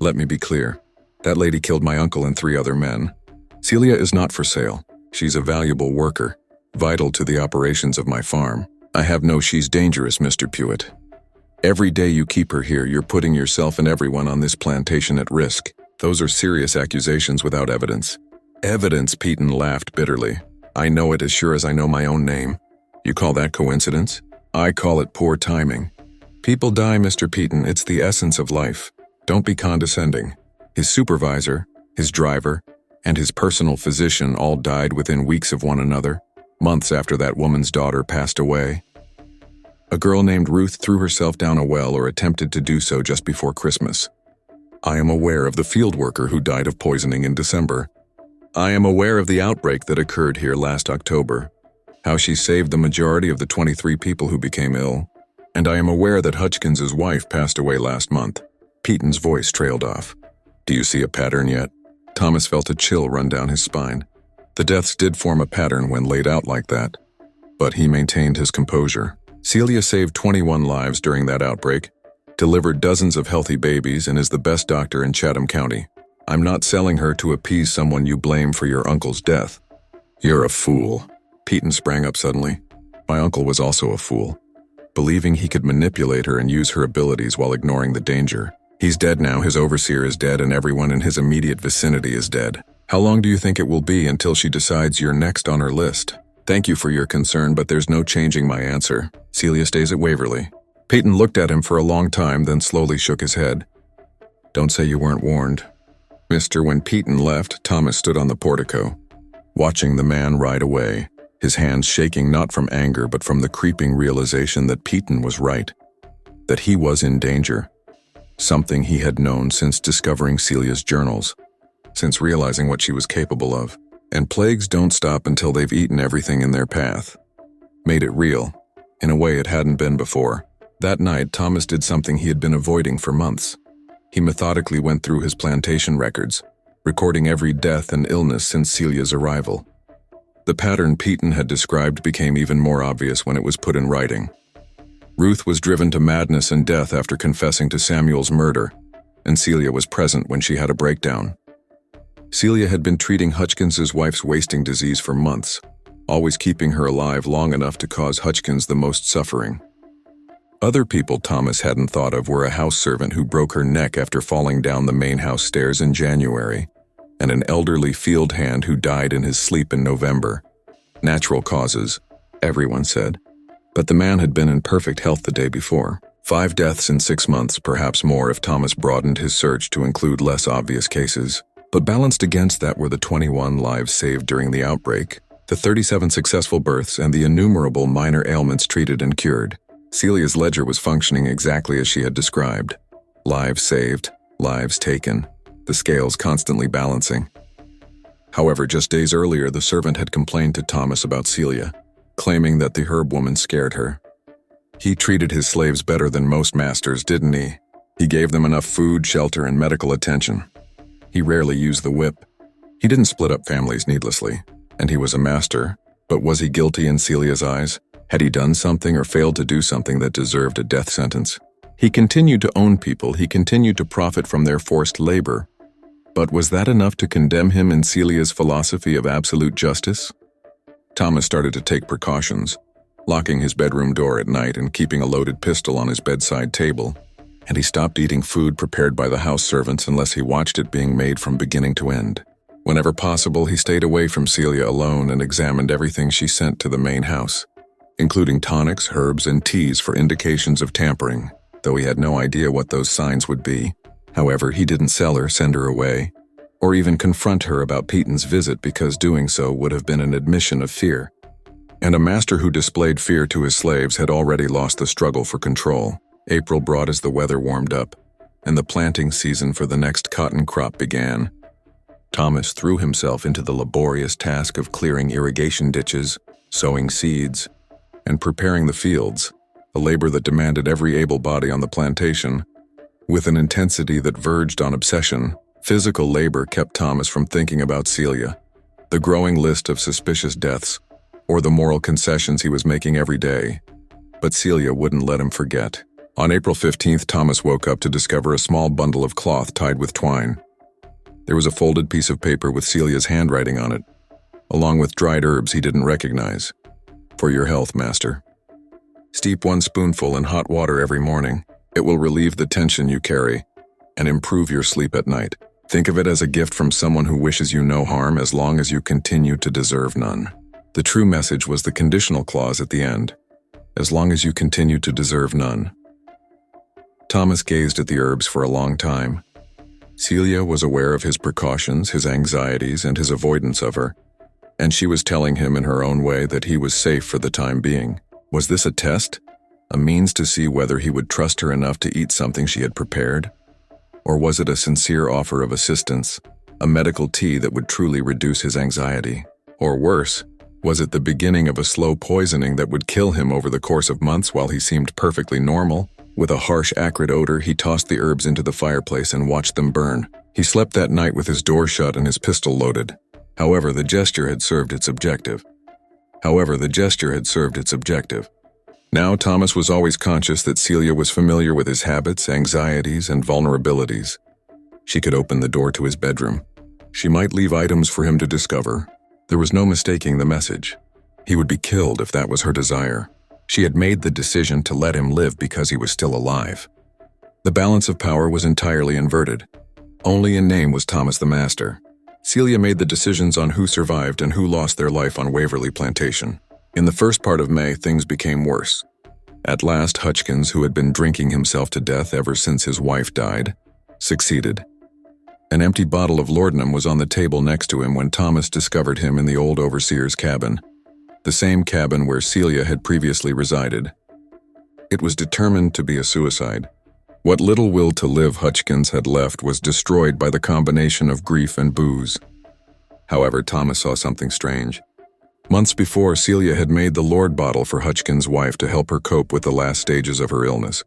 "Let me be clear. That lady killed my uncle and 3 other men. Celia is not for sale. She's a valuable worker, vital to the operations of my farm. She's dangerous, Mr. Pewitt. Every day you keep her here, you're putting yourself and everyone on this plantation at risk. Those are serious accusations without evidence." "Evidence," Peaton laughed bitterly. I know it as sure as I know my own name. You call that coincidence? I call it poor timing. People die, Mr. Peaton. It's the essence of life. Don't be condescending. His supervisor, his driver, and his personal physician all died within weeks of one another, months after that woman's daughter passed away. A girl named Ruth threw herself down a well or attempted to do so just before Christmas. I am aware of the field worker who died of poisoning in December. I am aware of the outbreak that occurred here last October, how she saved the majority of the 23 people who became ill, and I am aware that Hutchins's wife passed away last month. Peaton's voice trailed off. Do you see a pattern yet? Thomas felt a chill run down his spine. The deaths did form a pattern when laid out like that, but he maintained his composure. Celia saved 21 lives during that outbreak, delivered dozens of healthy babies, and is the best doctor in Chatham County. I'm not selling her to appease someone you blame for your uncle's death. You're a fool. Peaton sprang up suddenly. My uncle was also a fool, believing he could manipulate her and use her abilities while ignoring the danger. He's dead now, his overseer is dead, and everyone in his immediate vicinity is dead. How long do you think it will be until she decides you're next on her list? Thank you for your concern, but there's no changing my answer. Celia stays at Waverly. Peaton looked at him for a long time, then slowly shook his head. Don't say you weren't warned. Mister, when Peaton left, Thomas stood on the portico, watching the man ride away, his hands shaking not from anger but from the creeping realization that Peaton was right, that he was in danger, something he had known since discovering Celia's journals, since realizing what she was capable of. And plagues don't stop until they've eaten everything in their path. Made it real, in a way it hadn't been before. That night, Thomas did something he had been avoiding for months. He methodically went through his plantation records, recording every death and illness since Celia's arrival. The pattern Peaton had described became even more obvious when it was put in writing. Ruth was driven to madness and death after confessing to Samuel's murder, and Celia was present when she had a breakdown. Celia had been treating Hutchins's wife's wasting disease for months, always keeping her alive long enough to cause Hutchins the most suffering. Other people Thomas hadn't thought of were a house servant who broke her neck after falling down the main house stairs in January, and an elderly field hand who died in his sleep in November. Natural causes, everyone said. But the man had been in perfect health the day before. 5 deaths in 6 months, perhaps more if Thomas broadened his search to include less obvious cases. But balanced against that were the 21 lives saved during the outbreak, the 37 successful births, and the innumerable minor ailments treated and cured. Celia's ledger was functioning exactly as she had described. Lives saved, lives taken, the scales constantly balancing. However, just days earlier, the servant had complained to Thomas about Celia, claiming that the herb woman scared her. He treated his slaves better than most masters, didn't he? He gave them enough food, shelter, and medical attention. He rarely used the whip. He didn't split up families needlessly, and he was a master. But was he guilty in Celia's eyes? Had he done something or failed to do something that deserved a death sentence? He continued to own people, he continued to profit from their forced labor. But was that enough to condemn him in Celia's philosophy of absolute justice? Thomas started to take precautions, locking his bedroom door at night and keeping a loaded pistol on his bedside table. And he stopped eating food prepared by the house servants unless he watched it being made from beginning to end. Whenever possible, he stayed away from Celia alone and examined everything she sent to the main house, including tonics, herbs, and teas for indications of tampering, though he had no idea what those signs would be. However, he didn't sell her, send her away, or even confront her about Peaton's visit because doing so would have been an admission of fear. And a master who displayed fear to his slaves had already lost the struggle for control. April brought as the weather warmed up, and the planting season for the next cotton crop began. Thomas threw himself into the laborious task of clearing irrigation ditches, sowing seeds, and preparing the fields, a labor that demanded every able body on the plantation. With an intensity that verged on obsession, physical labor kept Thomas from thinking about Celia, the growing list of suspicious deaths, or the moral concessions he was making every day. But Celia wouldn't let him forget. On April 15th, Thomas woke up to discover a small bundle of cloth tied with twine. There was a folded piece of paper with Celia's handwriting on it, along with dried herbs he didn't recognize. For your health, master. Steep 1 spoonful in hot water every morning. It will relieve the tension you carry and improve your sleep at night. Think of it as a gift from someone who wishes you no harm as long as you continue to deserve none. The true message was the conditional clause at the end, as long as you continue to deserve none. Thomas gazed at the herbs for a long time. Celia was aware of his precautions, his anxieties, and his avoidance of her, and she was telling him in her own way that he was safe for the time being. Was this a test? A means to see whether he would trust her enough to eat something she had prepared? Or was it a sincere offer of assistance, a medical tea that would truly reduce his anxiety? Or worse, was it the beginning of a slow poisoning that would kill him over the course of months while he seemed perfectly normal? With a harsh, acrid odor, he tossed the herbs into the fireplace and watched them burn. He slept that night with his door shut and his pistol loaded. However, the gesture had served its objective. Now Thomas was always conscious that Celia was familiar with his habits, anxieties, and vulnerabilities. She could open the door to his bedroom. She might leave items for him to discover. There was no mistaking the message. He would be killed if that was her desire. She had made the decision to let him live because he was still alive. The balance of power was entirely inverted. Only in name was Thomas the master. Celia made the decisions on who survived and who lost their life on Waverly Plantation. In the first part of May, things became worse. At last, Hutchkins, who had been drinking himself to death ever since his wife died, succeeded. An empty bottle of laudanum was on the table next to him when Thomas discovered him in the old overseer's cabin, the same cabin where Celia had previously resided. It was determined to be a suicide. What little will to live Hutchkins had left was destroyed by the combination of grief and booze. However, Thomas saw something strange. Months before, Celia had made the Lord bottle for Hutchkins' wife to help her cope with the last stages of her illness.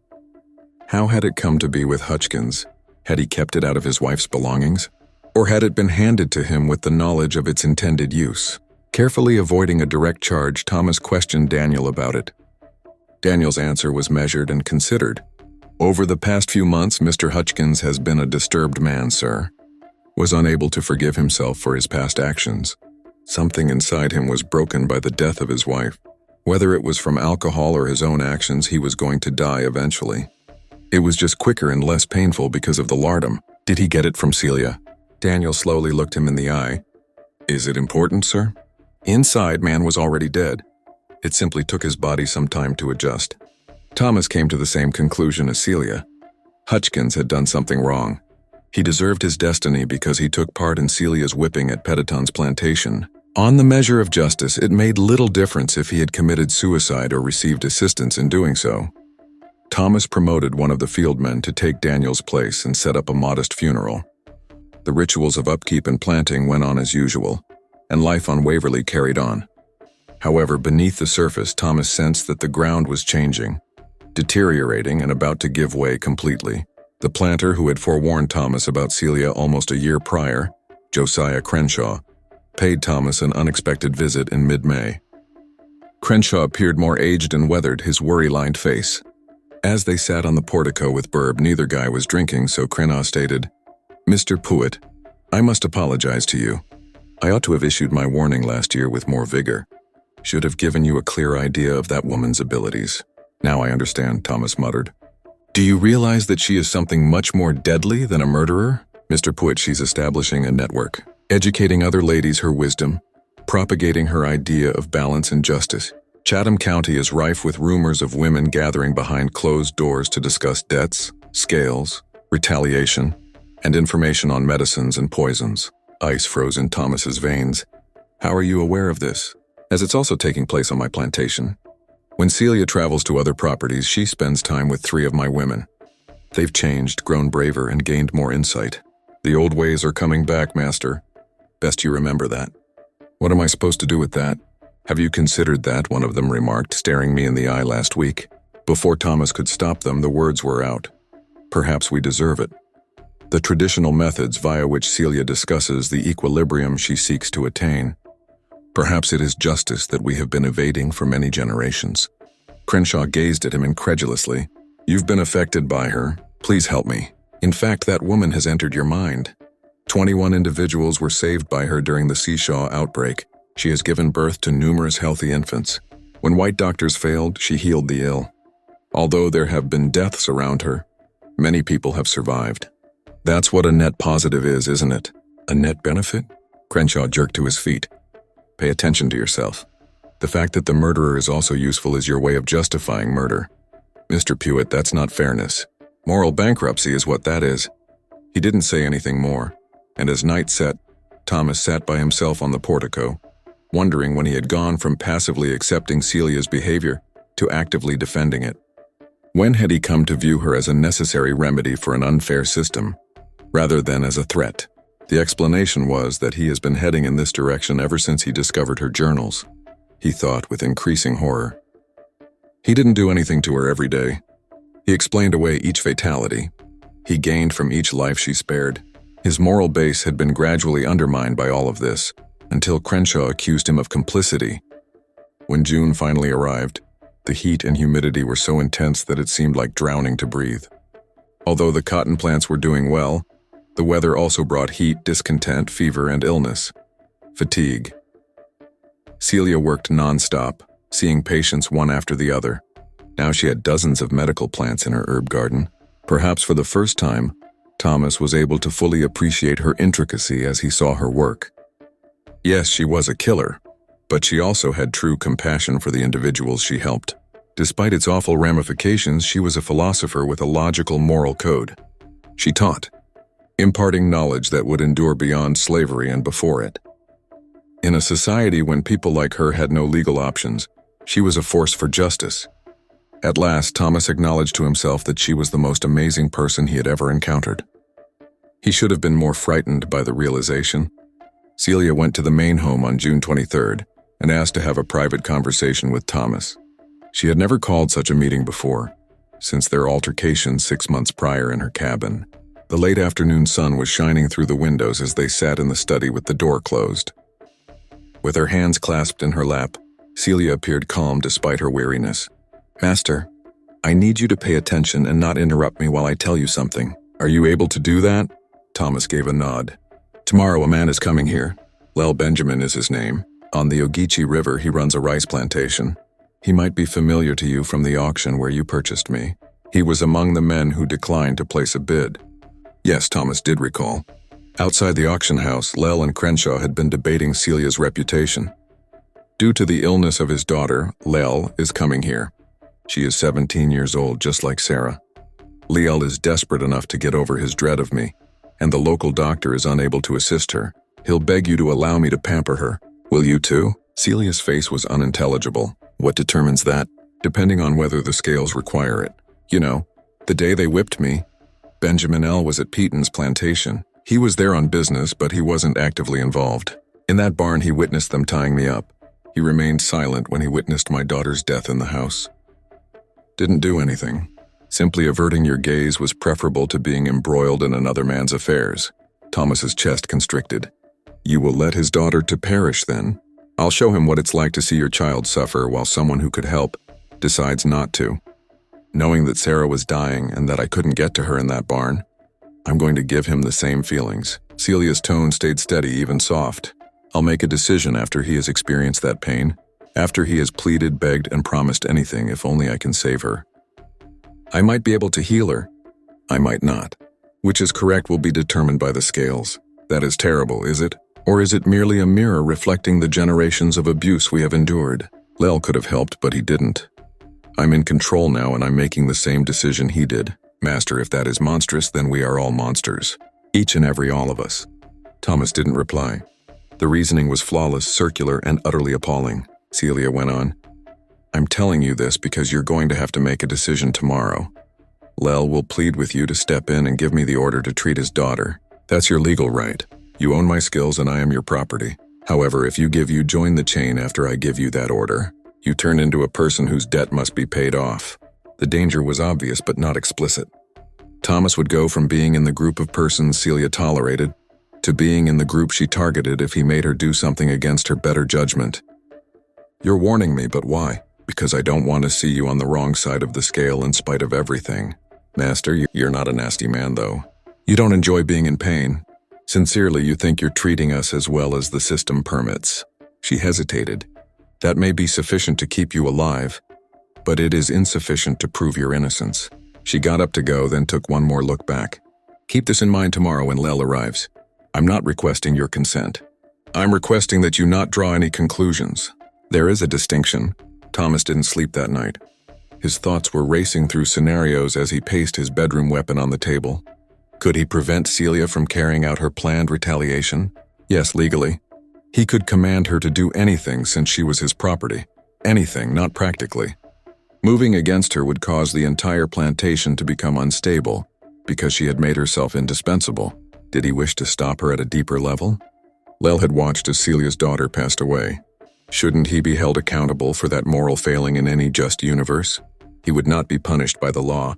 How had it come to be with Hutchkins? Had he kept it out of his wife's belongings? Or had it been handed to him with the knowledge of its intended use? Carefully avoiding a direct charge, Thomas questioned Daniel about it. Daniel's answer was measured and considered. Over the past few months, Mr. Hutchkins has been a disturbed man, sir. Was unable to forgive himself for his past actions. Something inside him was broken by the death of his wife. Whether it was from alcohol or his own actions, he was going to die eventually. It was just quicker and less painful because of the laudanum. Did he get it from Celia? Daniel slowly looked him in the eye. Is it important, sir? Inside, man was already dead. It simply took his body some time to adjust. Thomas came to the same conclusion as Celia. Hutchkins had done something wrong. He deserved his destiny because he took part in Celia's whipping at Plantation's plantation. On the measure of justice, it made little difference if he had committed suicide or received assistance in doing so. Thomas promoted one of the fieldmen to take Daniel's place and set up a modest funeral. The rituals of upkeep and planting went on as usual, and life on Waverly carried on. However, beneath the surface, Thomas sensed that the ground was changing, deteriorating and about to give way completely. The planter who had forewarned Thomas about Celia almost a year prior, Josiah Crenshaw, paid Thomas an unexpected visit in mid-May. Crenshaw appeared more aged and weathered, his worry-lined face. As they sat on the portico with Burb, neither guy was drinking, so Crenshaw stated, "Mr. Pruitt, I must apologize to you. I ought to have issued my warning last year with more vigor. Should have given you a clear idea of that woman's abilities. Now I understand," Thomas muttered. "Do you realize that she is something much more deadly than a murderer? Mr. Pruitt, she's establishing a network, educating other ladies her wisdom, propagating her idea of balance and justice. Chatham County is rife with rumors of women gathering behind closed doors to discuss debts, scales, retaliation, and information on medicines and poisons." Ice froze in Thomas's veins. "How are you aware of this?" "As it's also taking place on my plantation. When Celia travels to other properties, she spends time with 3 of my women. They've changed, grown braver, and gained more insight. The old ways are coming back, Master. Best you remember that." "What am I supposed to do with that?" "Have you considered that?" one of them remarked, staring me in the eye last week. Before Thomas could stop them, the words were out. "Perhaps we deserve it. The traditional methods via which Celia discusses the equilibrium she seeks to attain. Perhaps it is justice that we have been evading for many generations." Crenshaw gazed at him incredulously. "You've been affected by her. Please help me. In fact, that woman has entered your mind. 21 individuals were saved by her during the Seashaw outbreak. She has given birth to numerous healthy infants. When white doctors failed, she healed the ill. Although there have been deaths around her, many people have survived. That's what a net positive is, isn't it? A net benefit?" Crenshaw jerked to his feet. "Pay attention to yourself. The fact that the murderer is also useful is your way of justifying murder. Mr. Pewitt, that's not fairness. Moral bankruptcy is what that is. He didn't say anything more, and as night set, Thomas sat by himself on the portico, wondering when he had gone from passively accepting Celia's behavior to actively defending it. When had he come to view her as a necessary remedy for an unfair system, rather than as a threat? The explanation was that he has been heading in this direction ever since he discovered her journals, he thought with increasing horror. He didn't do anything to her every day. He explained away each fatality. He gained from each life she spared. His moral base had been gradually undermined by all of this, until Crenshaw accused him of complicity. When June finally arrived, the heat and humidity were so intense that it seemed like drowning to breathe. Although the cotton plants were doing well, the weather also brought heat, discontent, fever, and illness. Fatigue. Celia worked non-stop, seeing patients one after the other. Now she had dozens of medical plants in her herb garden. Perhaps for the first time, Thomas was able to fully appreciate her intricacy as he saw her work. Yes, she was a killer, but she also had true compassion for the individuals she helped. Despite its awful ramifications, she was a philosopher with a logical moral code. She taught, imparting knowledge that would endure beyond slavery and before it. In a society when people like her had no legal options, she was a force for justice. At last, Thomas acknowledged to himself that she was the most amazing person he had ever encountered. He should have been more frightened by the realization. Celia went to the main home on June 23rd and asked to have a private conversation with Thomas. She had never called such a meeting before, since their altercation 6 months prior in her cabin. The late afternoon sun was shining through the windows as they sat in the study with the door closed. With her hands clasped in her lap, Celia appeared calm despite her weariness. "Master, I need you to pay attention and not interrupt me while I tell you something. Are you able to do that?" Thomas gave a nod. "Tomorrow a man is coming here. Lel Benjamin is his name. On the Ogeechee River he runs a rice plantation. He might be familiar to you from the auction where you purchased me. He was among the men who declined to place a bid." Yes, Thomas did recall. Outside the auction house, Lel and Crenshaw had been debating Celia's reputation. Due to the illness of his daughter, Lel is coming here. She is 17 years old, just like Sarah. Lel is desperate enough to get over his dread of me, and the local doctor is unable to assist her. He'll beg you to allow me to pamper her. Will you too? Celia's face was unintelligible. What determines that? Depending on whether the scales require it. You know, the day they whipped me, Benjamin L. was at Peaton's plantation. He was there on business, but he wasn't actively involved. In that barn he witnessed them tying me up. He remained silent when he witnessed my daughter's death in the house. Didn't do anything. Simply averting your gaze was preferable to being embroiled in another man's affairs. Thomas's chest constricted. You will let his daughter to perish then? I'll show him what it's like to see your child suffer while someone who could help decides not to. Knowing that Sarah was dying and that I couldn't get to her in that barn, I'm going to give him the same feelings. Celia's tone stayed steady, even soft. I'll make a decision after he has experienced that pain, after he has pleaded, begged, and promised anything if only I can save her. I might be able to heal her. I might not. Which is correct will be determined by the scales. That is terrible, is it? Or is it merely a mirror reflecting the generations of abuse we have endured? Lel could have helped, but he didn't. I'm in control now and I'm making the same decision he did. Master, if that is monstrous, then we are all monsters. Each and every all of us. Thomas didn't reply. The reasoning was flawless, circular, and utterly appalling. Celia went on. I'm telling you this because you're going to have to make a decision tomorrow. Lel will plead with you to step in and give me the order to treat his daughter. That's your legal right. You own my skills and I am your property. However, if you join the chain after I give you that order, you turn into a person whose debt must be paid off. The danger was obvious but not explicit. Thomas would go from being in the group of persons Celia tolerated to being in the group she targeted if he made her do something against her better judgment. You're warning me, but why? Because I don't want to see you on the wrong side of the scale in spite of everything. Master, you're not a nasty man, though. You don't enjoy being in pain. Sincerely, you think you're treating us as well as the system permits. She hesitated. That may be sufficient to keep you alive, but it is insufficient to prove your innocence. She got up to go, then took one more look back. Keep this in mind tomorrow when Lel arrives. I'm not requesting your consent. I'm requesting that you not draw any conclusions. There is a distinction. Thomas didn't sleep that night. His thoughts were racing through scenarios as he paced his bedroom weapon on the table. Could he prevent Celia from carrying out her planned retaliation? Yes, legally. He could command her to do anything since she was his property. Anything, not practically. Moving against her would cause the entire plantation to become unstable because she had made herself indispensable. Did he wish to stop her at a deeper level? Lel had watched as Celia's daughter passed away. Shouldn't he be held accountable for that moral failing in any just universe? He would not be punished by the law.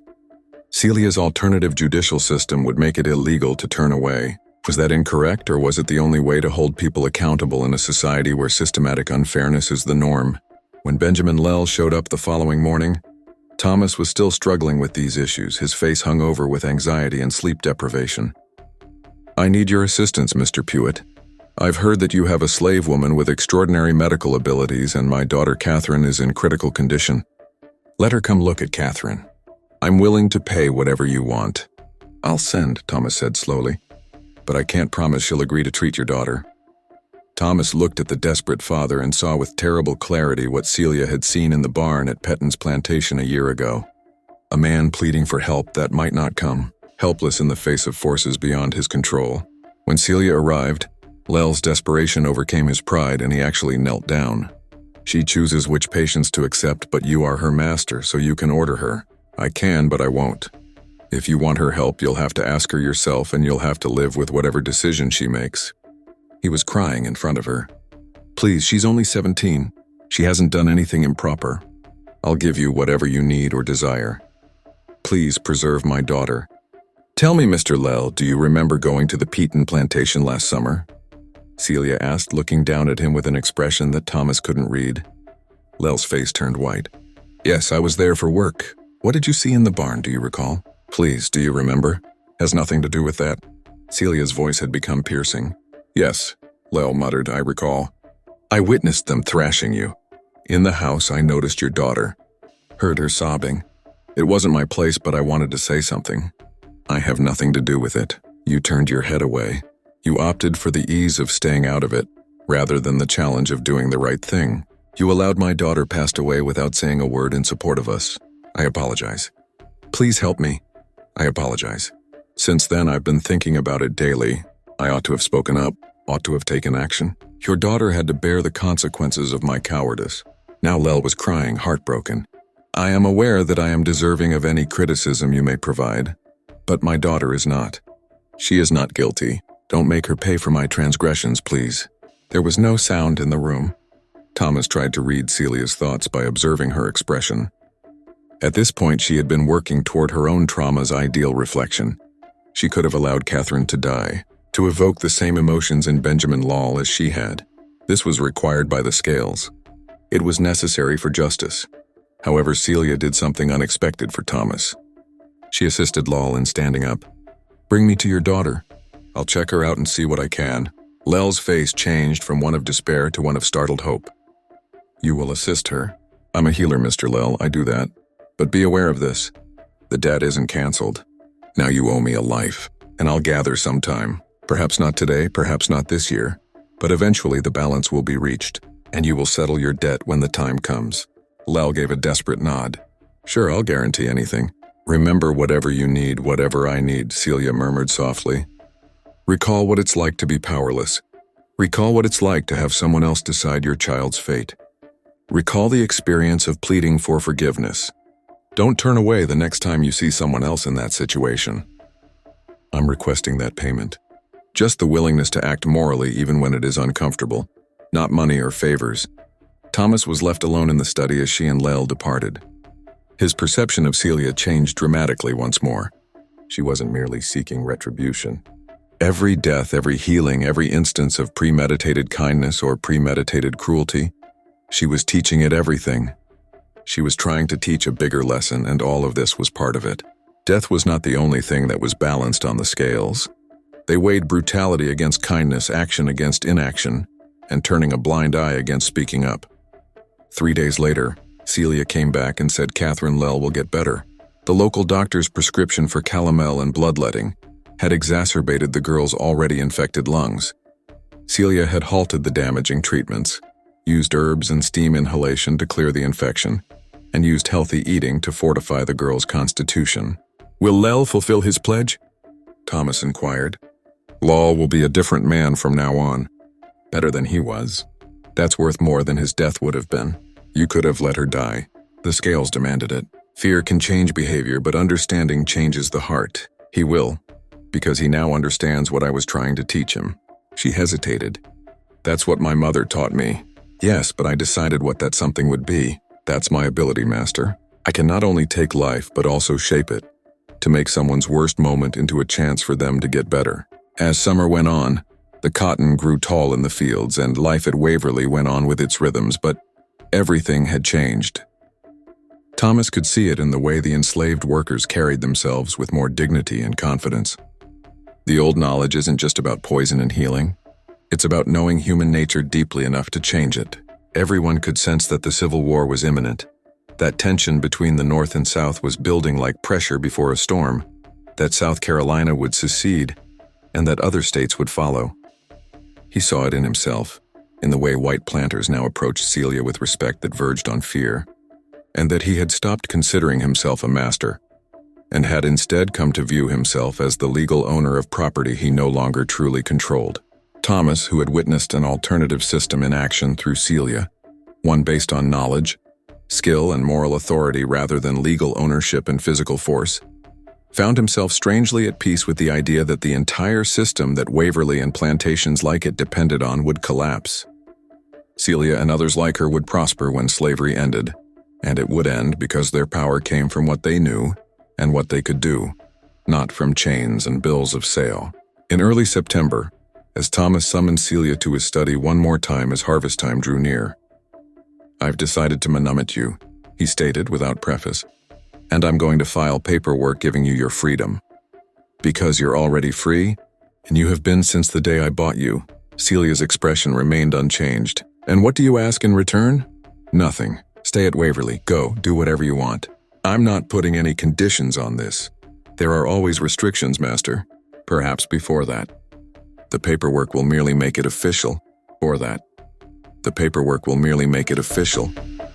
Celia's alternative judicial system would make it illegal to turn away. Was that incorrect, or was it the only way to hold people accountable in a society where systematic unfairness is the norm? When Benjamin Lel showed up the following morning, Thomas was still struggling with these issues, his face hung over with anxiety and sleep deprivation. "I need your assistance, Mr. Pewitt. I've heard that you have a slave woman with extraordinary medical abilities, and my daughter Catherine is in critical condition. Let her come look at Catherine. I'm willing to pay whatever you want." "I'll send," Thomas said slowly, "but I can't promise she'll agree to treat your daughter." Thomas looked at the desperate father and saw with terrible clarity what Celia had seen in the barn at Petton's plantation a year ago. A man pleading for help that might not come, helpless in the face of forces beyond his control. When Celia arrived, Lel's desperation overcame his pride and he actually knelt down. "She chooses which patients to accept, but you are her master, so you can order her. I can, but I won't. If you want her help, you'll have to ask her yourself, and you'll have to live with whatever decision she makes." He was crying in front of her. "Please, she's only 17. She hasn't done anything improper. I'll give you whatever you need or desire. Please preserve my daughter. Tell me, Mr. Lel, do you remember going to the Peton plantation last summer?" Celia asked, looking down at him with an expression that Thomas couldn't read. Lel's face turned white. "Yes, I was there for work. What did you see in the barn, do you recall? Please, do you remember? Has nothing to do with that." Celia's voice had become piercing. "Yes," Lel muttered, "I recall. I witnessed them thrashing you. In the house, I noticed your daughter. Heard her sobbing. It wasn't my place, but I wanted to say something. I have nothing to do with it. You turned your head away. You opted for the ease of staying out of it, rather than the challenge of doing the right thing. You allowed my daughter pass away without saying a word in support of us. I apologize. Please help me. I apologize. Since then, I've been thinking about it daily. I ought to have spoken up, ought to have taken action. Your daughter had to bear the consequences of my cowardice." Now Lel was crying, heartbroken. "I am aware that I am deserving of any criticism you may provide, but my daughter is not. She is not guilty. Don't make her pay for my transgressions, please." There was no sound in the room. Thomas tried to read Celia's thoughts by observing her expression. At this point, she had been working toward her own trauma's ideal reflection. She could have allowed Catherine to die, to evoke the same emotions in Benjamin Lel as she had. This was required by the scales. It was necessary for justice. However, Celia did something unexpected for Thomas. She assisted Lel in standing up. "Bring me to your daughter. I'll check her out and see what I can." Lel's face changed from one of despair to one of startled hope. "You will assist her? I'm a healer, Mr. Lel, I do that. But be aware of this. The debt isn't canceled. Now you owe me a life, and I'll gather sometime. Perhaps not today, perhaps not this year, but eventually the balance will be reached, and you will settle your debt when the time comes." Lel gave a desperate nod. "Sure, I'll guarantee anything." "Remember whatever you need, whatever I need," Celia murmured softly. "Recall what it's like to be powerless. Recall what it's like to have someone else decide your child's fate. Recall the experience of pleading for forgiveness. Don't turn away the next time you see someone else in that situation." "I'm requesting that payment. Just the willingness to act morally even when it is uncomfortable. Not money or favors." Thomas was left alone in the study as she and Lel departed. His perception of Celia changed dramatically once more. She wasn't merely seeking retribution. Every death, every healing, every instance of premeditated kindness or premeditated cruelty, she was teaching it everything. She was trying to teach a bigger lesson, and all of this was part of it. Death was not the only thing that was balanced on the scales. They weighed brutality against kindness, action against inaction, and turning a blind eye against speaking up. 3 days later, Celia came back and said Catherine Lel will get better. The local doctor's prescription for calomel and bloodletting had exacerbated the girl's already infected lungs. Celia had halted the damaging treatments. used herbs and steam inhalation to clear the infection, and used healthy eating to fortify the girl's constitution. "Will Lel fulfill his pledge?" Thomas inquired. "Lal will be a different man from now on. Better than he was. That's worth more than his death would have been. You could have let her die. The scales demanded it. Fear can change behavior, but understanding changes the heart. He will, because he now understands what I was trying to teach him." She hesitated. "That's what my mother taught me." "Yes, but I decided what that something would be. That's my ability, Master. I can not only take life, but also shape it, to make someone's worst moment into a chance for them to get better." As summer went on, the cotton grew tall in the fields, and life at Waverly went on with its rhythms, but everything had changed. Thomas could see it in the way the enslaved workers carried themselves with more dignity and confidence. The old knowledge isn't just about poison and healing. It's about knowing human nature deeply enough to change it. Everyone could sense that the Civil War was imminent. That tension between the North and South was building like pressure before a storm, that South Carolina would secede, and that other states would follow. He saw it in himself, in the way white planters now approached Celia with respect that verged on fear, and that he had stopped considering himself a master, and had instead come to view himself as the legal owner of property he no longer truly controlled. Thomas, who had witnessed an alternative system in action through Celia, one based on knowledge, skill, and moral authority rather than legal ownership and physical force, found himself strangely at peace with the idea that the entire system that Waverly and plantations like it depended on would collapse. Celia and others like her would prosper when slavery ended, and it would end because their power came from what they knew and what they could do, not from chains and bills of sale. In early September, as Thomas summoned Celia to his study one more time as harvest time drew near, "I've decided to manumit you," he stated without preface, "and I'm going to file paperwork giving you your freedom. Because you're already free, and you have been since the day I bought you." Celia's expression remained unchanged. "And what do you ask in return?" "Nothing. Stay at Waverly. Go, do whatever you want. I'm not putting any conditions on this. There are always restrictions, Master. Perhaps before that. The paperwork will merely make it official. The paperwork will merely make it official."